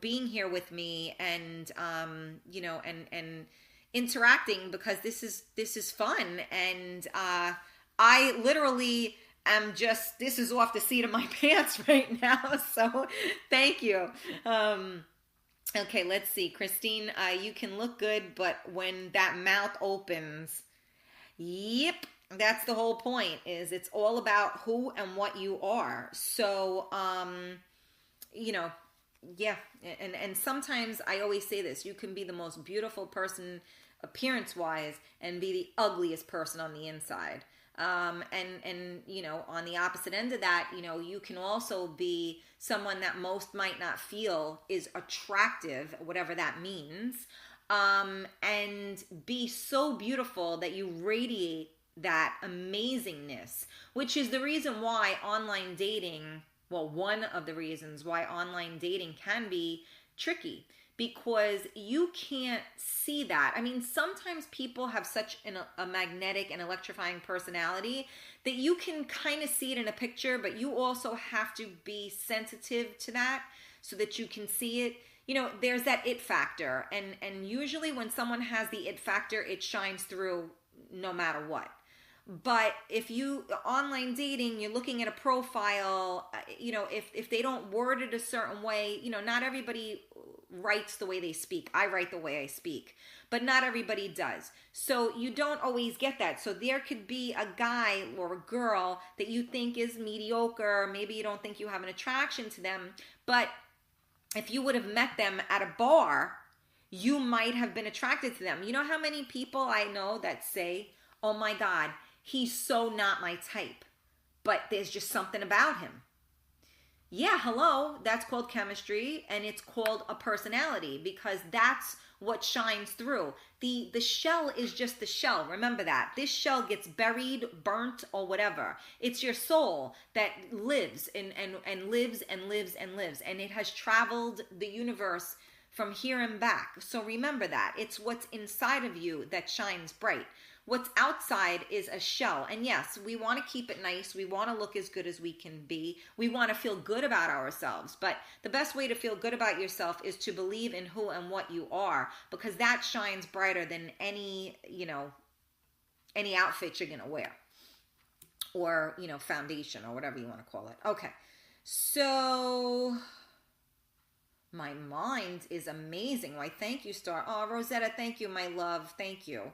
being here with me and, and interacting, because this is fun. And, I literally am this is off the seat of my pants right now. So thank you. Okay, let's see. Christine, you can look good, but when that mouth opens, yep, that's the whole point, is it's all about who and what you are. So, yeah, and sometimes I always say this, you can be the most beautiful person appearance-wise and be the ugliest person on the inside. And on the opposite end of that, you can also be someone that most might not feel is attractive, whatever that means, and be so beautiful that you radiate that amazingness, which is the reason why online dating, one of the reasons why online dating can be tricky, because you can't see that. I mean, sometimes people have such a magnetic and electrifying personality that you can kind of see it in a picture, but you also have to be sensitive to that so that you can see it. There's that it factor. And usually when someone has the it factor, it shines through no matter what. But if you online dating, you're looking at a profile, if they don't word it a certain way, not everybody writes the way they speak. I write the way I speak, but not everybody does. So you don't always get that. So there could be a guy or a girl that you think is mediocre. Maybe you don't think you have an attraction to them, but if you would have met them at a bar, you might have been attracted to them. You know how many people I know that say, oh my God, he's so not my type, but there's just something about him. Yeah, hello, that's called chemistry, and it's called a personality, because that's what shines through. The shell is just the shell. Remember that. This shell gets buried, burnt, or whatever. It's your soul that lives and lives and lives and lives, and it has traveled the universe from here and back. So remember that. It's what's inside of you that shines bright. What's outside is a shell. And yes, we want to keep it nice. We want to look as good as we can be. We want to feel good about ourselves. But the best way to feel good about yourself is to believe in who and what you are, because that shines brighter than any outfit you're going to wear, or, foundation, or whatever you want to call it. Okay. So my mind is amazing. Why, thank you, Star. Oh, Rosetta, thank you, my love. Thank you.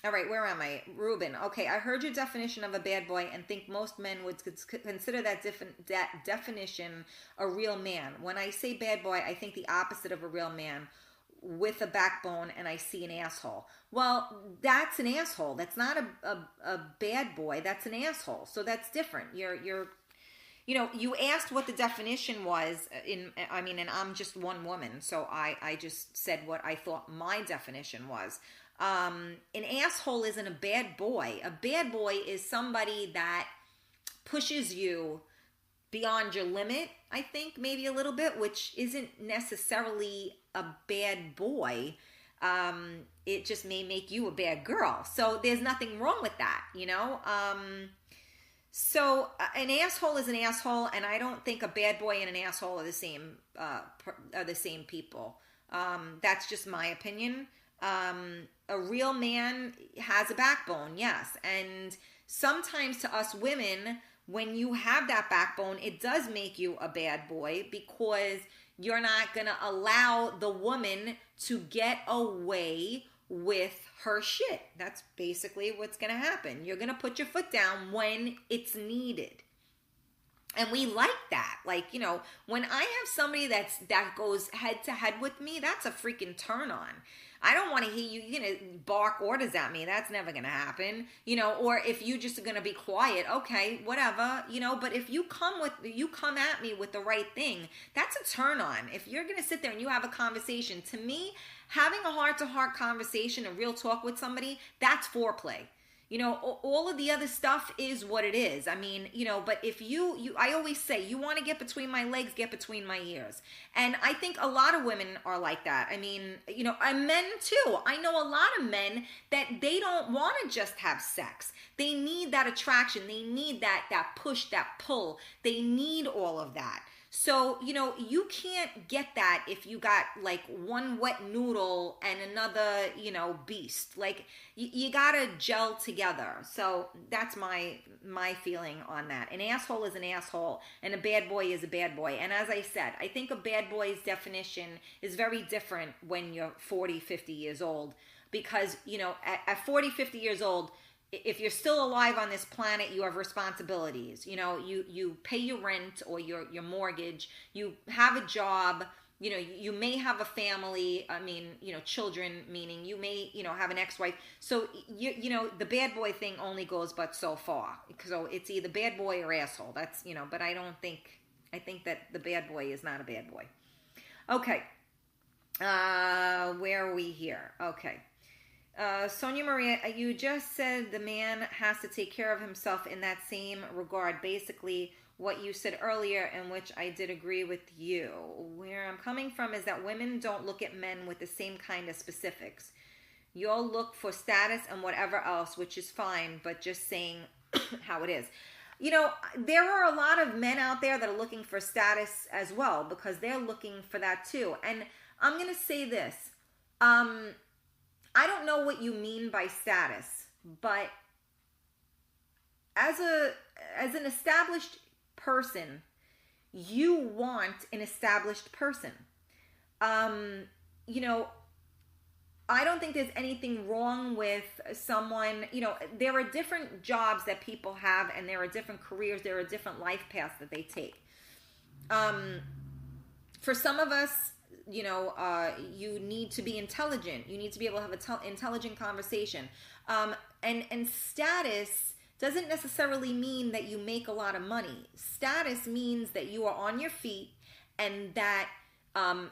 All right, where am I? Ruben. Okay, I heard your definition of a bad boy and think most men would consider that definition a real man. When I say bad boy, I think the opposite of a real man with a backbone, and I see an asshole. Well, that's an asshole. That's not a bad boy. That's an asshole. So that's different. You asked what the definition was and I'm just one woman, so I just said what I thought my definition was. An asshole isn't a bad boy. A bad boy is somebody that pushes you beyond your limit, I think, maybe a little bit, which isn't necessarily a bad boy. It just may make you a bad girl. So there's nothing wrong with that, So an asshole is an asshole, and I don't think a bad boy and an asshole are the same people. That's just my opinion. A real man has a backbone, yes, and sometimes to us women, when you have that backbone, it does make you a bad boy because you're not gonna allow the woman to get away with her shit. That's basically what's gonna happen. You're gonna put your foot down when it's needed. And we like that. When I have somebody that goes head to head with me, that's a freaking turn on. I don't want to hear you, bark orders at me. That's never going to happen, or if you just are going to be quiet, okay, whatever, but if you come at me with the right thing, that's a turn on. If you're going to sit there and you have a conversation, to me, having a heart to heart conversation, a real talk with somebody, that's foreplay. All of the other stuff is what it is. But if I always say, you want to get between my legs, get between my ears. And I think a lot of women are like that. And men too. I know a lot of men that they don't want to just have sex. They need that attraction. They need that push, that pull. They need all of that. So, you can't get that if you got one wet noodle and another, beast. You gotta gel together. So that's my feeling on that. An asshole is an asshole and a bad boy is a bad boy. And as I said, I think a bad boy's definition is very different when you're 40, 50 years old. Because, at 40, 50 years old, if you're still alive on this planet, you have responsibilities. You pay your rent or your mortgage. You have a job. You may have a family. Children, meaning you may, have an ex-wife. So, the bad boy thing only goes but so far. So it's either bad boy or asshole. That's, but I think that the bad boy is not a bad boy. Okay. Where are we here? Okay. Sonia Maria, you just said the man has to take care of himself in that same regard. Basically, what you said earlier, in which I did agree with you. Where I'm coming from is that women don't look at men with the same kind of specifics. You'll look for status and whatever else, which is fine, but just saying how it is. There are a lot of men out there that are looking for status as well, because they're looking for that too. And I'm going to say this. I don't know what you mean by status, but as an established person, you want an established person. I don't think there's anything wrong with someone, there are different jobs that people have, and there are different careers, there are different life paths that they take. For some of us, you need to be intelligent. You need to be able to have an intelligent conversation. And status doesn't necessarily mean that you make a lot of money. Status means that you are on your feet, and that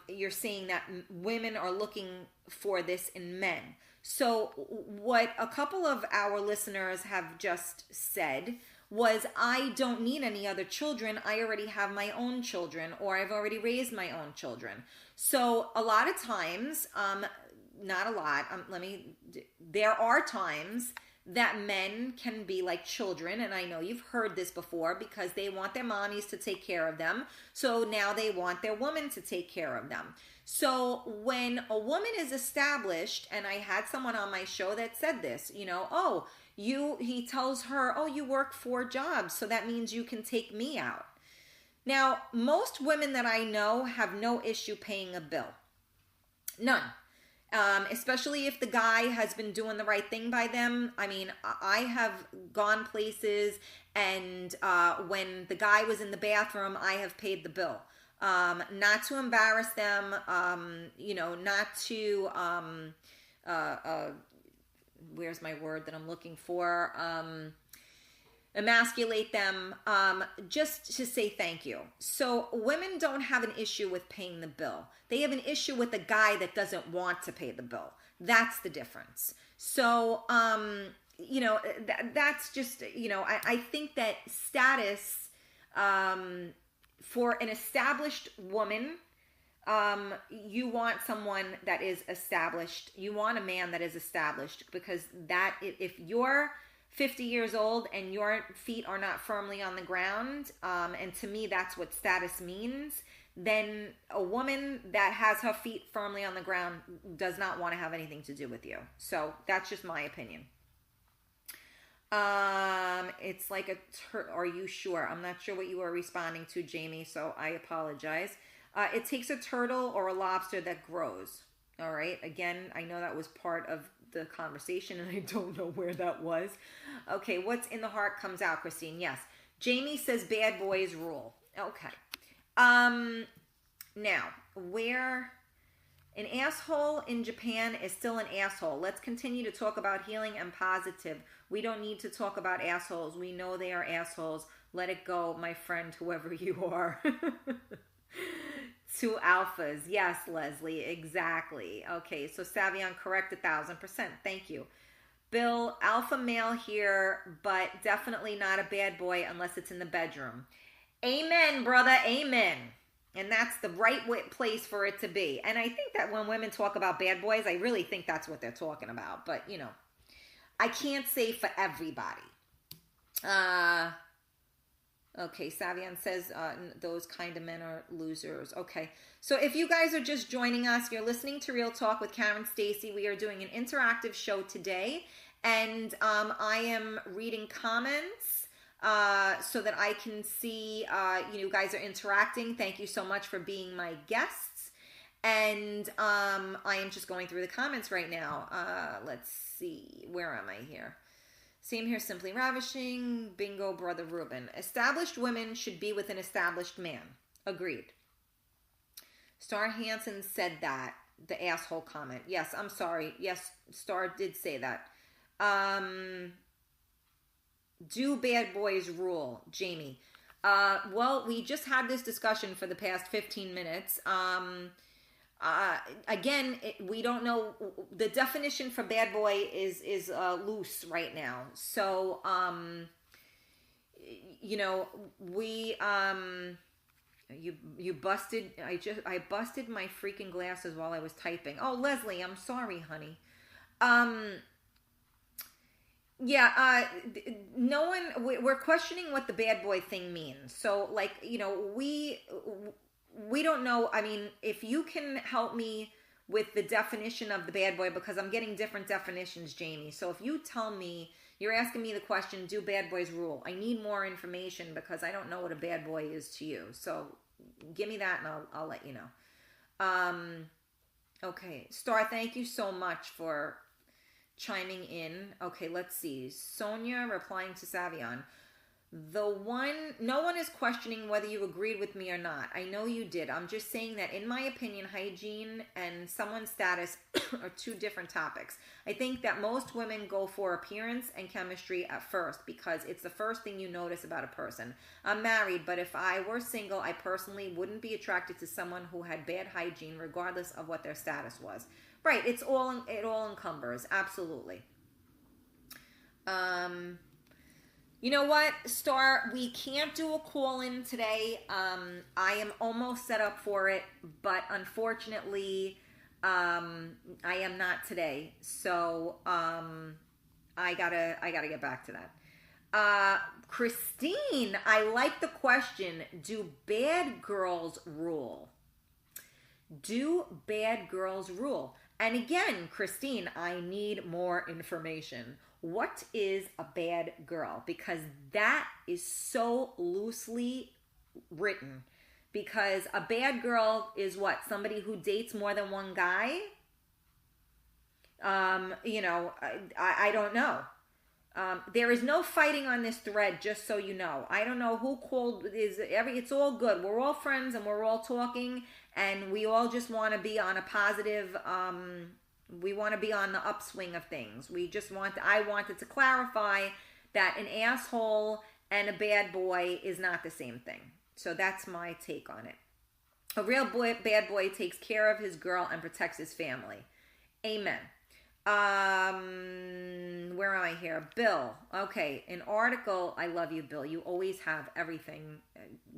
you're saying that women are looking for this in men. So what a couple of our listeners have just said was, I don't need any other children. I already have my own children, or I've already raised my own children. So a lot of times, not a lot, there are times that men can be like children, and I know you've heard this before, because they want their mommies to take care of them. So now they want their woman to take care of them. So when a woman is established, and I had someone on my show that said this, he tells her, oh, you work 4 jobs, so that means you can take me out. Now, most women that I know have no issue paying a bill. None. Especially if the guy has been doing the right thing by them. I mean, I have gone places, and when the guy was in the bathroom, I have paid the bill. Not to embarrass them, not to, where's my word that I'm looking for? Emasculate them, just to say thank you. So women don't have an issue with paying the bill. They have an issue with a guy that doesn't want to pay the bill. That's the difference. So, that's just, I think that status, for an established woman, you want someone that is established. You want a man that is established, because that, if you're 50 years old and your feet are not firmly on the ground, and to me that's what status means, then a woman that has her feet firmly on the ground does not want to have anything to do with you. So that's just my opinion. It's like are you sure? I'm not sure what you were responding to, Jamie, so I apologize. It takes a turtle or a lobster that grows. All right. Again, I know that was part of the conversation, and I don't know where that was. Okay, what's in the heart comes out, Christine. Yes. Jamie says bad boys rule. Okay. Now, where an asshole in Japan is still an asshole. Let's continue to talk about healing and positive. We don't need to talk about assholes. We know they are assholes. Let it go, my friend, whoever you are. Two alphas. Yes, Leslie, exactly. Okay, so Savion, correct 1,000%. Thank you. Bill, alpha male here, but definitely not a bad boy unless it's in the bedroom. Amen, brother, amen. And that's the right place for it to be. And I think that when women talk about bad boys, I really think that's what they're talking about. But, I can't say for everybody. Okay, Savion says those kind of men are losers. Okay, so if you guys are just joining us, you're listening to Real Talk with Karen Stacy. We are doing an interactive show today, and I am reading comments so that I can see you guys are interacting. Thank you so much for being my guests. And I am just going through the comments right now. Let's see, where am I here? Same here, Simply Ravishing. Bingo, Brother Ruben. Established women should be with an established man. Agreed. Star Hansen said that. The asshole comment. Yes, I'm sorry. Yes, Star did say that. Do bad boys rule, Jamie? Well, we just had this discussion for the past 15 minutes. Again, we don't know. The definition for bad boy is loose right now. So, we you busted. I busted my freaking glasses while I was typing. Oh, Leslie, I'm sorry, honey. Yeah, no one. We're questioning what the bad boy thing means. So, we don't know. I mean, if you can help me with the definition of the bad boy, because I'm getting different definitions, Jamie. So if you tell me, you're asking me the question, do bad boys rule? I need more information because I don't know what a bad boy is to you. So give me that and I'll let you know. Okay. Star, thank you so much for chiming in. Okay, let's see. Sonia replying to Savion. No one is questioning whether you agreed with me or not. I know you did. I'm just saying that in my opinion, hygiene and someone's status are two different topics. I think that most women go for appearance and chemistry at first because it's the first thing you notice about a person. I'm married, but if I were single, I personally wouldn't be attracted to someone who had bad hygiene regardless of what their status was. Right, it all encumbers, absolutely. You know what, Star? We can't do a call-in today. I am almost set up for it, but unfortunately, I am not today. So I gotta get back to that. Christine, I like the question. Do bad girls rule? Do bad girls rule? And again, Christine, I need more information. What is a bad girl? Because that is so loosely written. Because a bad girl is what? Somebody who dates more than one guy? I don't know. There is no fighting on this thread, just so you know. I don't know who called. It's all good. We're all friends and we're all talking, and we all just want to be on a positive. We want to be on the upswing of things. I wanted to clarify that an asshole and a bad boy is not the same thing. So that's my take on it. A real bad boy takes care of his girl and protects his family. Amen. Where am I here? Bill. Okay, an article. I love you, Bill. You always have everything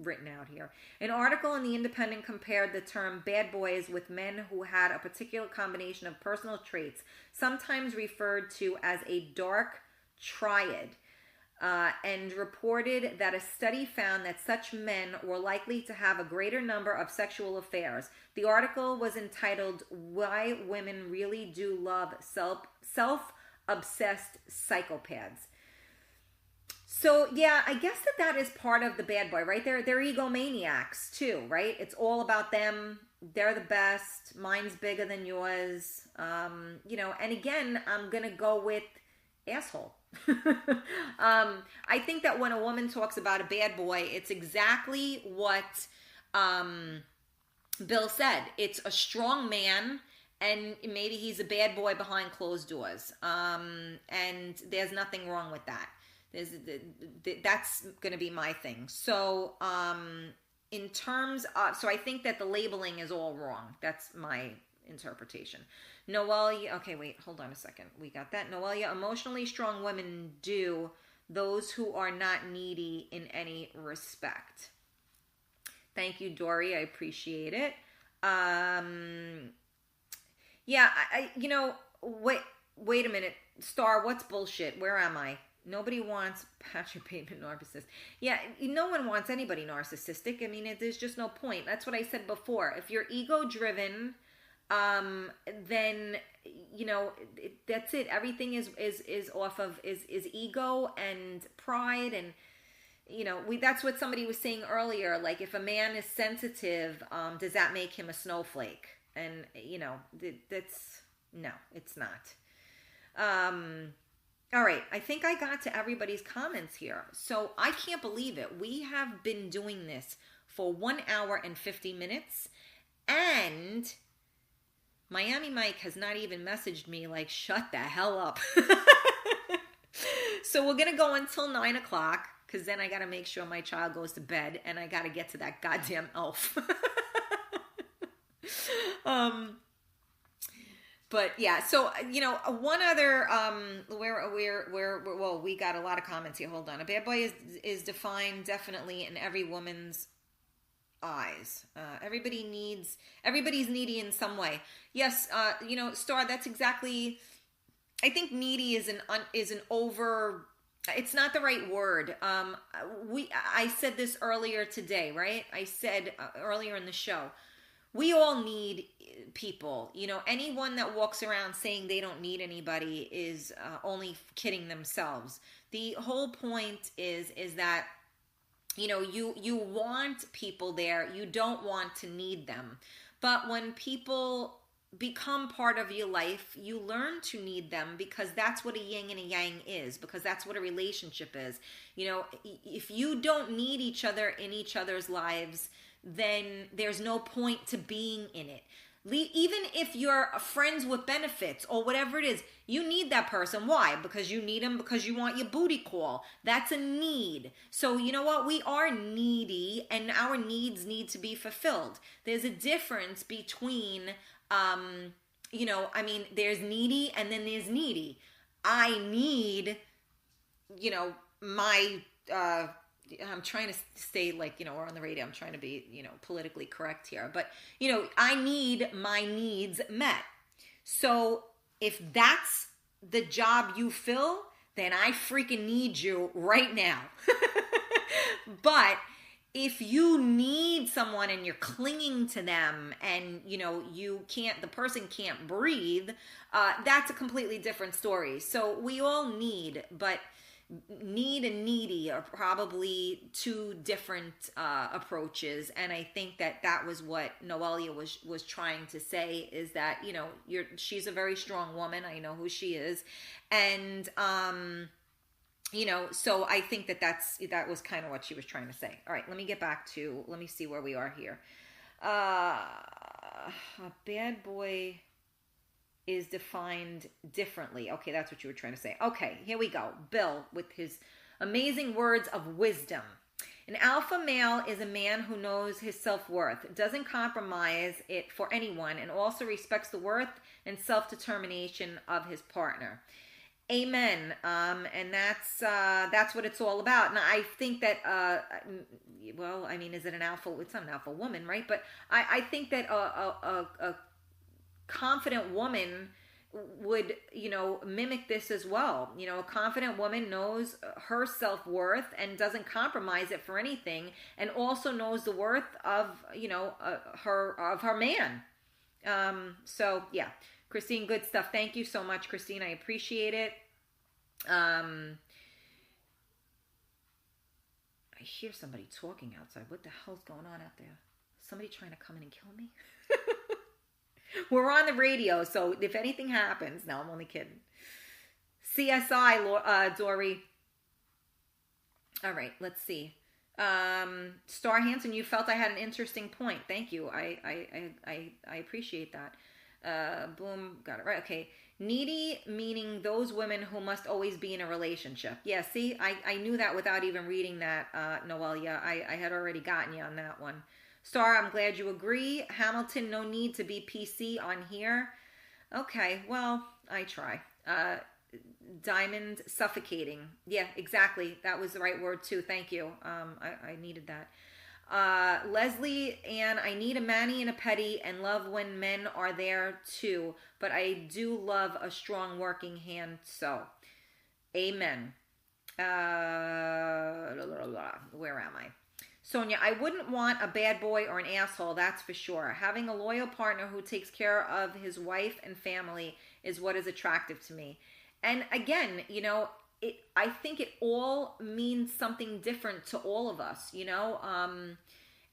written out here. An article in The Independent compared the term bad boys with men who had a particular combination of personal traits, sometimes referred to as a dark triad, and reported that a study found that such men were likely to have a greater number of sexual affairs. The article was entitled "Why Women Really Do Love Self-Obsessed Psychopaths." So yeah, I guess that is part of the bad boy, right? They're egomaniacs too, right? It's all about them. They're the best. Mine's bigger than yours. And again, I'm gonna go with asshole. I think that when a woman talks about a bad boy, it's exactly what Bill said. It's a strong man, and maybe he's a bad boy behind closed doors. And there's nothing wrong with that. That's going to be my thing. So, in terms of, so I think that the labeling is all wrong. That's my interpretation. Noelia, okay, wait, hold on a second. We got that. Noelia, emotionally strong women do, those who are not needy in any respect. Thank you, Dory. I appreciate it. Yeah, wait a minute. Star, what's bullshit? Where am I? Nobody wants Patrick Bateman narcissist. Yeah, no one wants anybody narcissistic. I mean, there's just no point. That's what I said before. If you're ego-driven, then that's it. Everything is off of is ego and pride, and that's what somebody was saying earlier. Like, if a man is sensitive, does that make him a snowflake? And that's no, it's not. All right, I think I got to everybody's comments here. So I can't believe it. We have been doing this for 1 hour and 50 minutes, and Miami Mike has not even messaged me like, shut the hell up. So we're going to go until 9 o'clock, because then I got to make sure my child goes to bed, and I got to get to that goddamn elf. But yeah, so, one other, we got a lot of comments here. Hold on. A bad boy is defined definitely in every woman's eyes. Everybody's needy in some way. Yes, Star, that's exactly, I think needy is an over, it's not the right word. I said this earlier today, right? I said earlier in the show, we all need people. Anyone that walks around saying they don't need anybody is only kidding themselves. The whole point is that you want people there. You don't want to need them. But when people become part of your life, you learn to need them, because that's what a yin and a yang is, because that's what a relationship is. If you don't need each other in each other's lives, then there's no point to being in it. Even if you're friends with benefits or whatever it is, you need that person. Why? Because you need them, because you want your booty call. That's a need. So you know what? We are needy, and our needs need to be fulfilled. There's a difference between, there's needy and then there's needy. I need, my, I'm trying to stay we're on the radio. I'm trying to be, politically correct here. But, I need my needs met. So if that's the job you fill, then I freaking need you right now. But if you need someone and you're clinging to them and, the person can't breathe, that's a completely different story. So we all need, but need and needy are probably two different approaches, and I think that was what Noelia was trying to say, is that, you know, she's a very strong woman. I know who she is, and you know, so I think that was kind of what she was trying to say. All right, let me see where we are here. A bad boy is defined differently. Okay, that's what you were trying to say. Okay, here we go. Bill with his amazing words of wisdom. An alpha male is a man who knows his self-worth, doesn't compromise it for anyone, and also respects the worth and self-determination of his partner. Amen. And that's what it's all about. And I think that, well, I mean, is it an alpha? It's not an alpha woman, right? But I think that a confident woman would, you know, mimic this as well. You know, a confident woman knows her self-worth and doesn't compromise it for anything, and also knows the worth of, you know, her man. So yeah. Christine, good stuff. Thank you so much, Christine. I appreciate it. I hear somebody talking outside. What the hell's going on out there? Somebody trying to come in and kill me? We're on the radio, so if anything happens, no, I'm only kidding. CSI, Dory. All right, let's see. Star Hansen, you felt I had an interesting point. Thank you. I appreciate that. Boom, got it right. Okay. Needy, meaning those women who must always be in a relationship. Yeah, see, I knew that without even reading that, Noelia. I had already gotten you on that one. Star, I'm glad you agree. Hamilton, no need to be PC on here. Okay, well, I try. Diamond, suffocating. Yeah, exactly. That was the right word too. Thank you. I needed that. Leslie, and I need a Manny and a Petty and love when men are there too, but I do love a strong working hand. So, amen. Where am I? Sonia, I wouldn't want a bad boy or an asshole, that's for sure. Having a loyal partner who takes care of his wife and family is what is attractive to me. And again, you know, I think it all means something different to all of us, you know?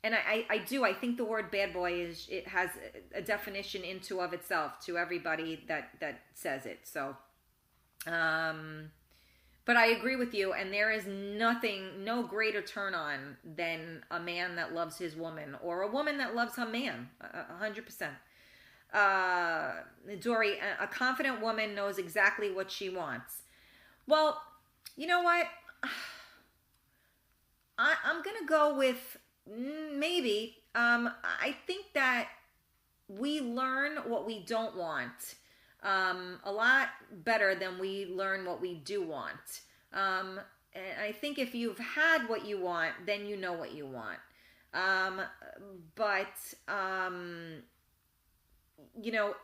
And I think the word bad boy it has a definition into of itself to everybody that says it. So, but I agree with you, and there is no greater turn on than a man that loves his woman, or a woman that loves her man, 100%. Dory, a confident woman knows exactly what she wants. Well, you know what? I'm going to go with maybe. I think that we learn what we don't want a lot better than we learn what we do want. And I think if you've had what you want, then you know what you want. But you know,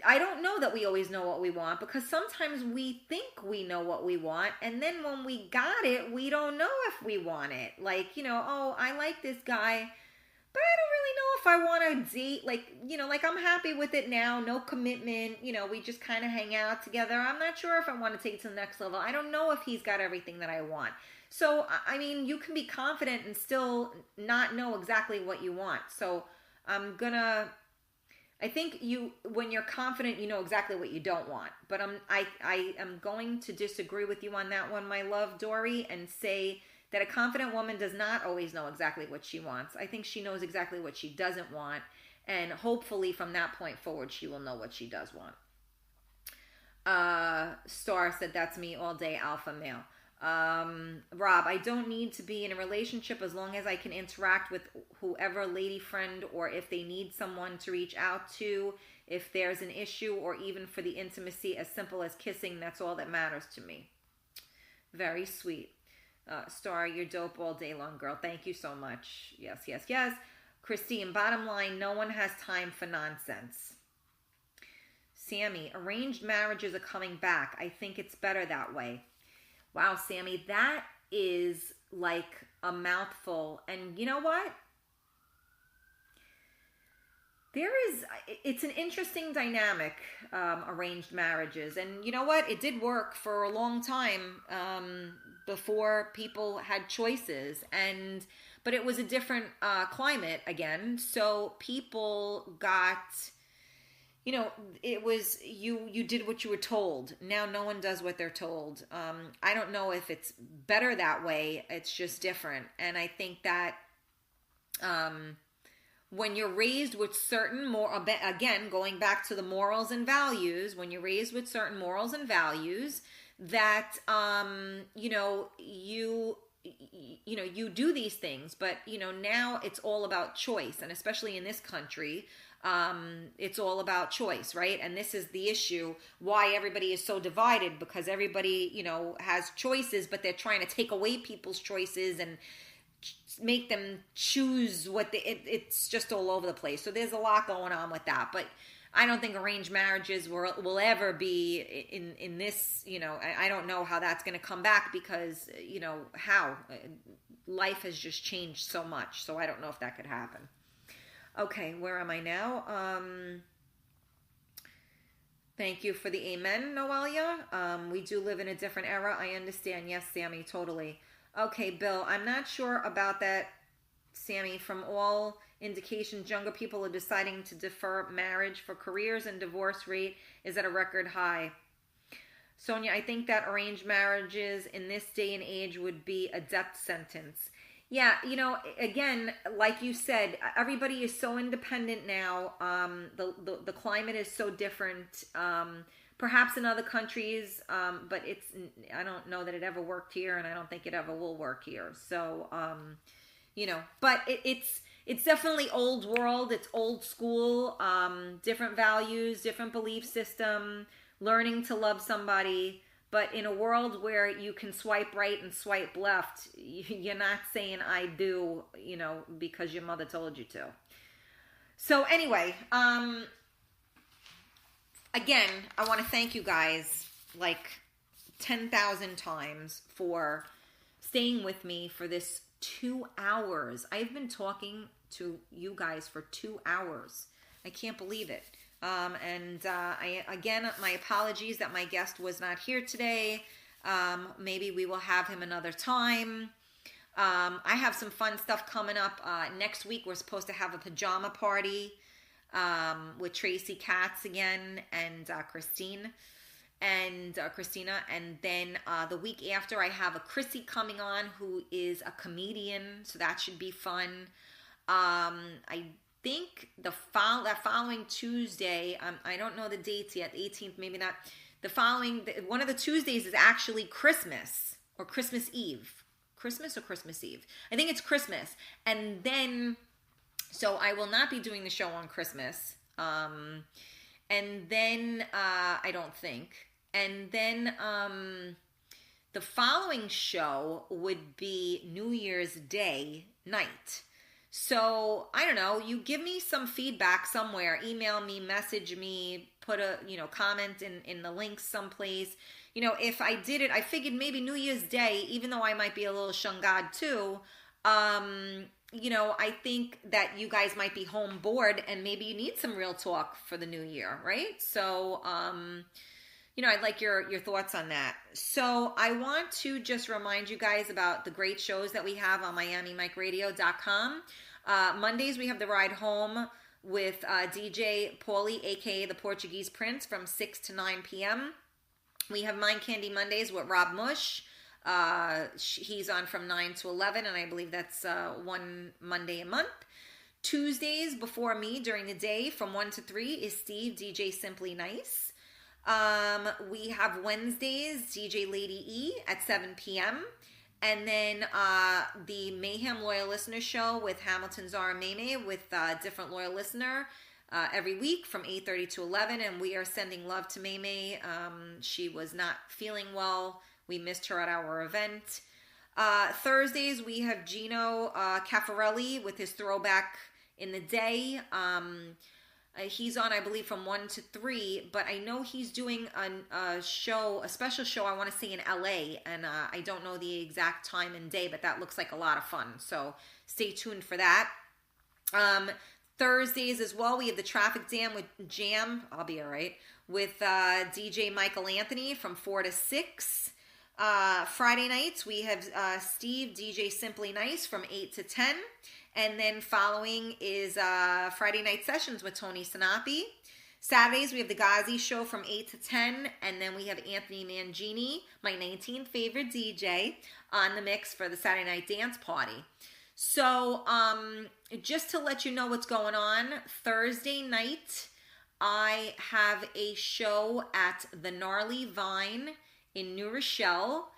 I don't know that we always know what we want, because sometimes we think we know what we want, and then when we got it, we don't know if we want it. Like, you know, oh, I like this guy, but I don't really know if I want to date. Like, you know, like I'm happy with it now, no commitment. You know, we just kind of hang out together. I'm not sure if I want to take it to the next level. I don't know if he's got everything that I want. So, I mean, you can be confident and still not know exactly what you want. So, I think when you're confident, you know exactly what you don't want. But I am going to disagree with you on that one, my love, Dory, and say that a confident woman does not always know exactly what she wants. I think she knows exactly what she doesn't want, and hopefully from that point forward, she will know what she does want. Star said, that's me all day, alpha male. Rob, I don't need to be in a relationship as long as I can interact with whoever lady friend, or if they need someone to reach out to, if there's an issue, or even for the intimacy as simple as kissing. That's all that matters to me. Very sweet. Star, you're dope all day long, girl. Thank you so much. Yes, yes, yes. Christine, bottom line, no one has time for nonsense. Sammy, arranged marriages are coming back. I think it's better that way. Wow, Sammy, that is like a mouthful. And you know what? It's an interesting dynamic, arranged marriages. And you know what? It did work for a long time, before people had choices. But it was a different climate again. So people got, it was, you did what you were told. Now no one does what they're told. I don't know if it's better that way. It's just different. And I think that, when you're raised with certain again, going back to the morals and values, when you're raised with certain morals and values, that, you do these things. But now it's all about choice. And especially in this country, it's all about choice, right? And this is the issue why everybody is so divided, because everybody has choices, but they're trying to take away people's choices and make them choose it's just all over the place. So there's a lot going on with that. But I don't think arranged marriages will ever be in this. I don't know how that's going to come back, because how life has just changed so much. So I don't know if that could happen. Okay, where am I now? Thank you for the amen, Noelia. We do live in a different era. I understand. Yes, Sammy, totally. Okay, Bill, I'm not sure about that, Sammy. From all indications, younger people are deciding to defer marriage for careers, and divorce rate is at a record high. Sonia, I think that arranged marriages in this day and age would be a death sentence. Yeah, again, like you said, everybody is so independent now. The climate is so different. Perhaps in other countries, but I don't know that it ever worked here, and I don't think it ever will work here. So, but it's definitely old world. It's old school, different values, different belief system, learning to love somebody. But in a world where you can swipe right and swipe left, you're not saying I do, because your mother told you to. So anyway, again, I want to thank you guys like 10,000 times for staying with me for this 2 hours. I've been talking to you guys for 2 hours. I can't believe it. My apologies that my guest was not here today. Maybe we will have him another time. I have some fun stuff coming up. Next week, we're supposed to have a pajama party with Tracy Katz again and Christina. And then the week after, I have a Chrissy coming on who is a comedian, so that should be fun. I think that following Tuesday, I don't know the dates yet, 18th, maybe not. One of the Tuesdays is actually Christmas or Christmas Eve. Christmas or Christmas Eve? I think it's Christmas. And then, so I will not be doing the show on Christmas. And then, I don't think. And then, the following show would be New Year's Day night. So, I don't know, you give me some feedback somewhere, email me, message me, put a, comment in the links someplace. If I did it, I figured maybe New Year's Day, even though I might be a little shungad too, I think that you guys might be home bored and maybe you need some real talk for the new year, right? So, I'd like your thoughts on that. So I want to just remind you guys about the great shows that we have on MiamiMikeRadio.com. Mondays, we have The Ride Home with DJ Paulie, a.k.a. the Portuguese Prince, from 6 to 9 p.m. We have Mind Candy Mondays with Rob Mush. He's on from 9 to 11, and I believe that's one Monday a month. Tuesdays, before me, during the day, from 1 to 3, is Steve, DJ Simply Nice. We have Wednesdays, DJ Lady E at 7 p.m. And then the Mayhem Loyal Listener Show with Hamilton Zara Meme with a different loyal listener every week from 8:30 to 11. And we are sending love to Meme. She was not feeling well. We missed her at our event. Thursdays, we have Gino Caffarelli with his Throwback in the Day. He's on, I believe, from 1 to 3, but I know he's doing a special show, I want to say in LA, and I don't know the exact time and day, but that looks like a lot of fun, so stay tuned for that. Thursdays as well, we have the Traffic Jam, I'll be all right, with DJ Michael Anthony from 4 to 6. Friday nights, we have Steve, DJ Simply Nice from 8 to 10. And then following is Friday Night Sessions with Tony Sinapi. Saturdays, we have the Ghazi Show from 8 to 10. And then we have Anthony Mangini, my 19th favorite DJ, on the mix for the Saturday Night Dance Party. So, just to let you know what's going on, Thursday night, I have a show at the Gnarly Vine in New Rochelle,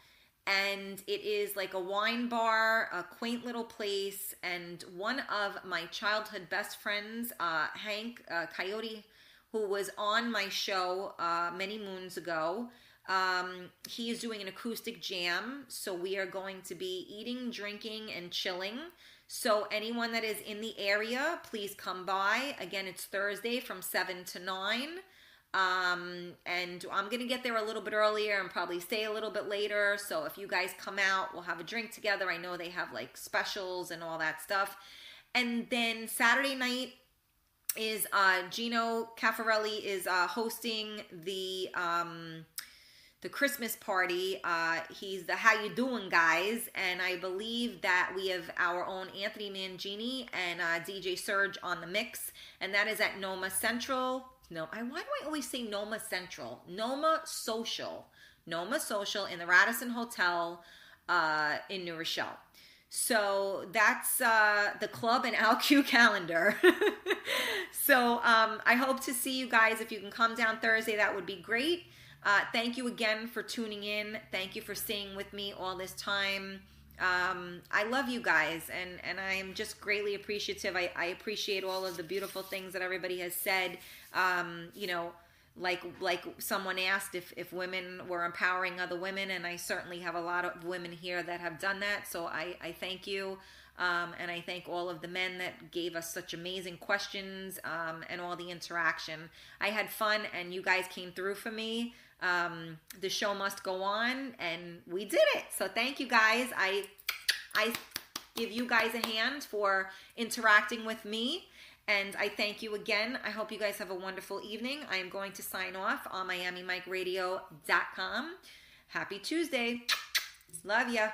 and it is like a wine bar, a quaint little place, and one of my childhood best friends, Hank Coyote, who was on my show many moons ago, he is doing an acoustic jam, so we are going to be eating, drinking, and chilling. So anyone that is in the area, please come by. Again, it's Thursday from 7 to 9. And I'm going to get there a little bit earlier and probably stay a little bit later. So if you guys come out, we'll have a drink together. I know they have like specials and all that stuff. And then Saturday night is Gino Caffarelli is hosting the Christmas party. He's the How You Doing Guys, and I believe that we have our own Anthony Mangini and DJ Serge on the mix, and that is at Noma Central. Why do I always say Noma Central? Noma Social in the Radisson Hotel in New Rochelle. So that's the club and LQ calendar. So I hope to see you guys. If you can come down Thursday, that would be great. Thank you again for tuning in. Thank you for staying with me all this time. I love you guys, and I am just greatly appreciative. I appreciate all of the beautiful things that everybody has said. Like someone asked if women were empowering other women, and I certainly have a lot of women here that have done that. So I thank you. And I thank all of the men that gave us such amazing questions and all the interaction. I had fun, and you guys came through for me. The show must go on, and we did it. So thank you guys. I give you guys a hand for interacting with me, and I thank you again. I hope you guys have a wonderful evening. I am going to sign off on MiamiMikeRadio.com. Happy Tuesday. Love ya.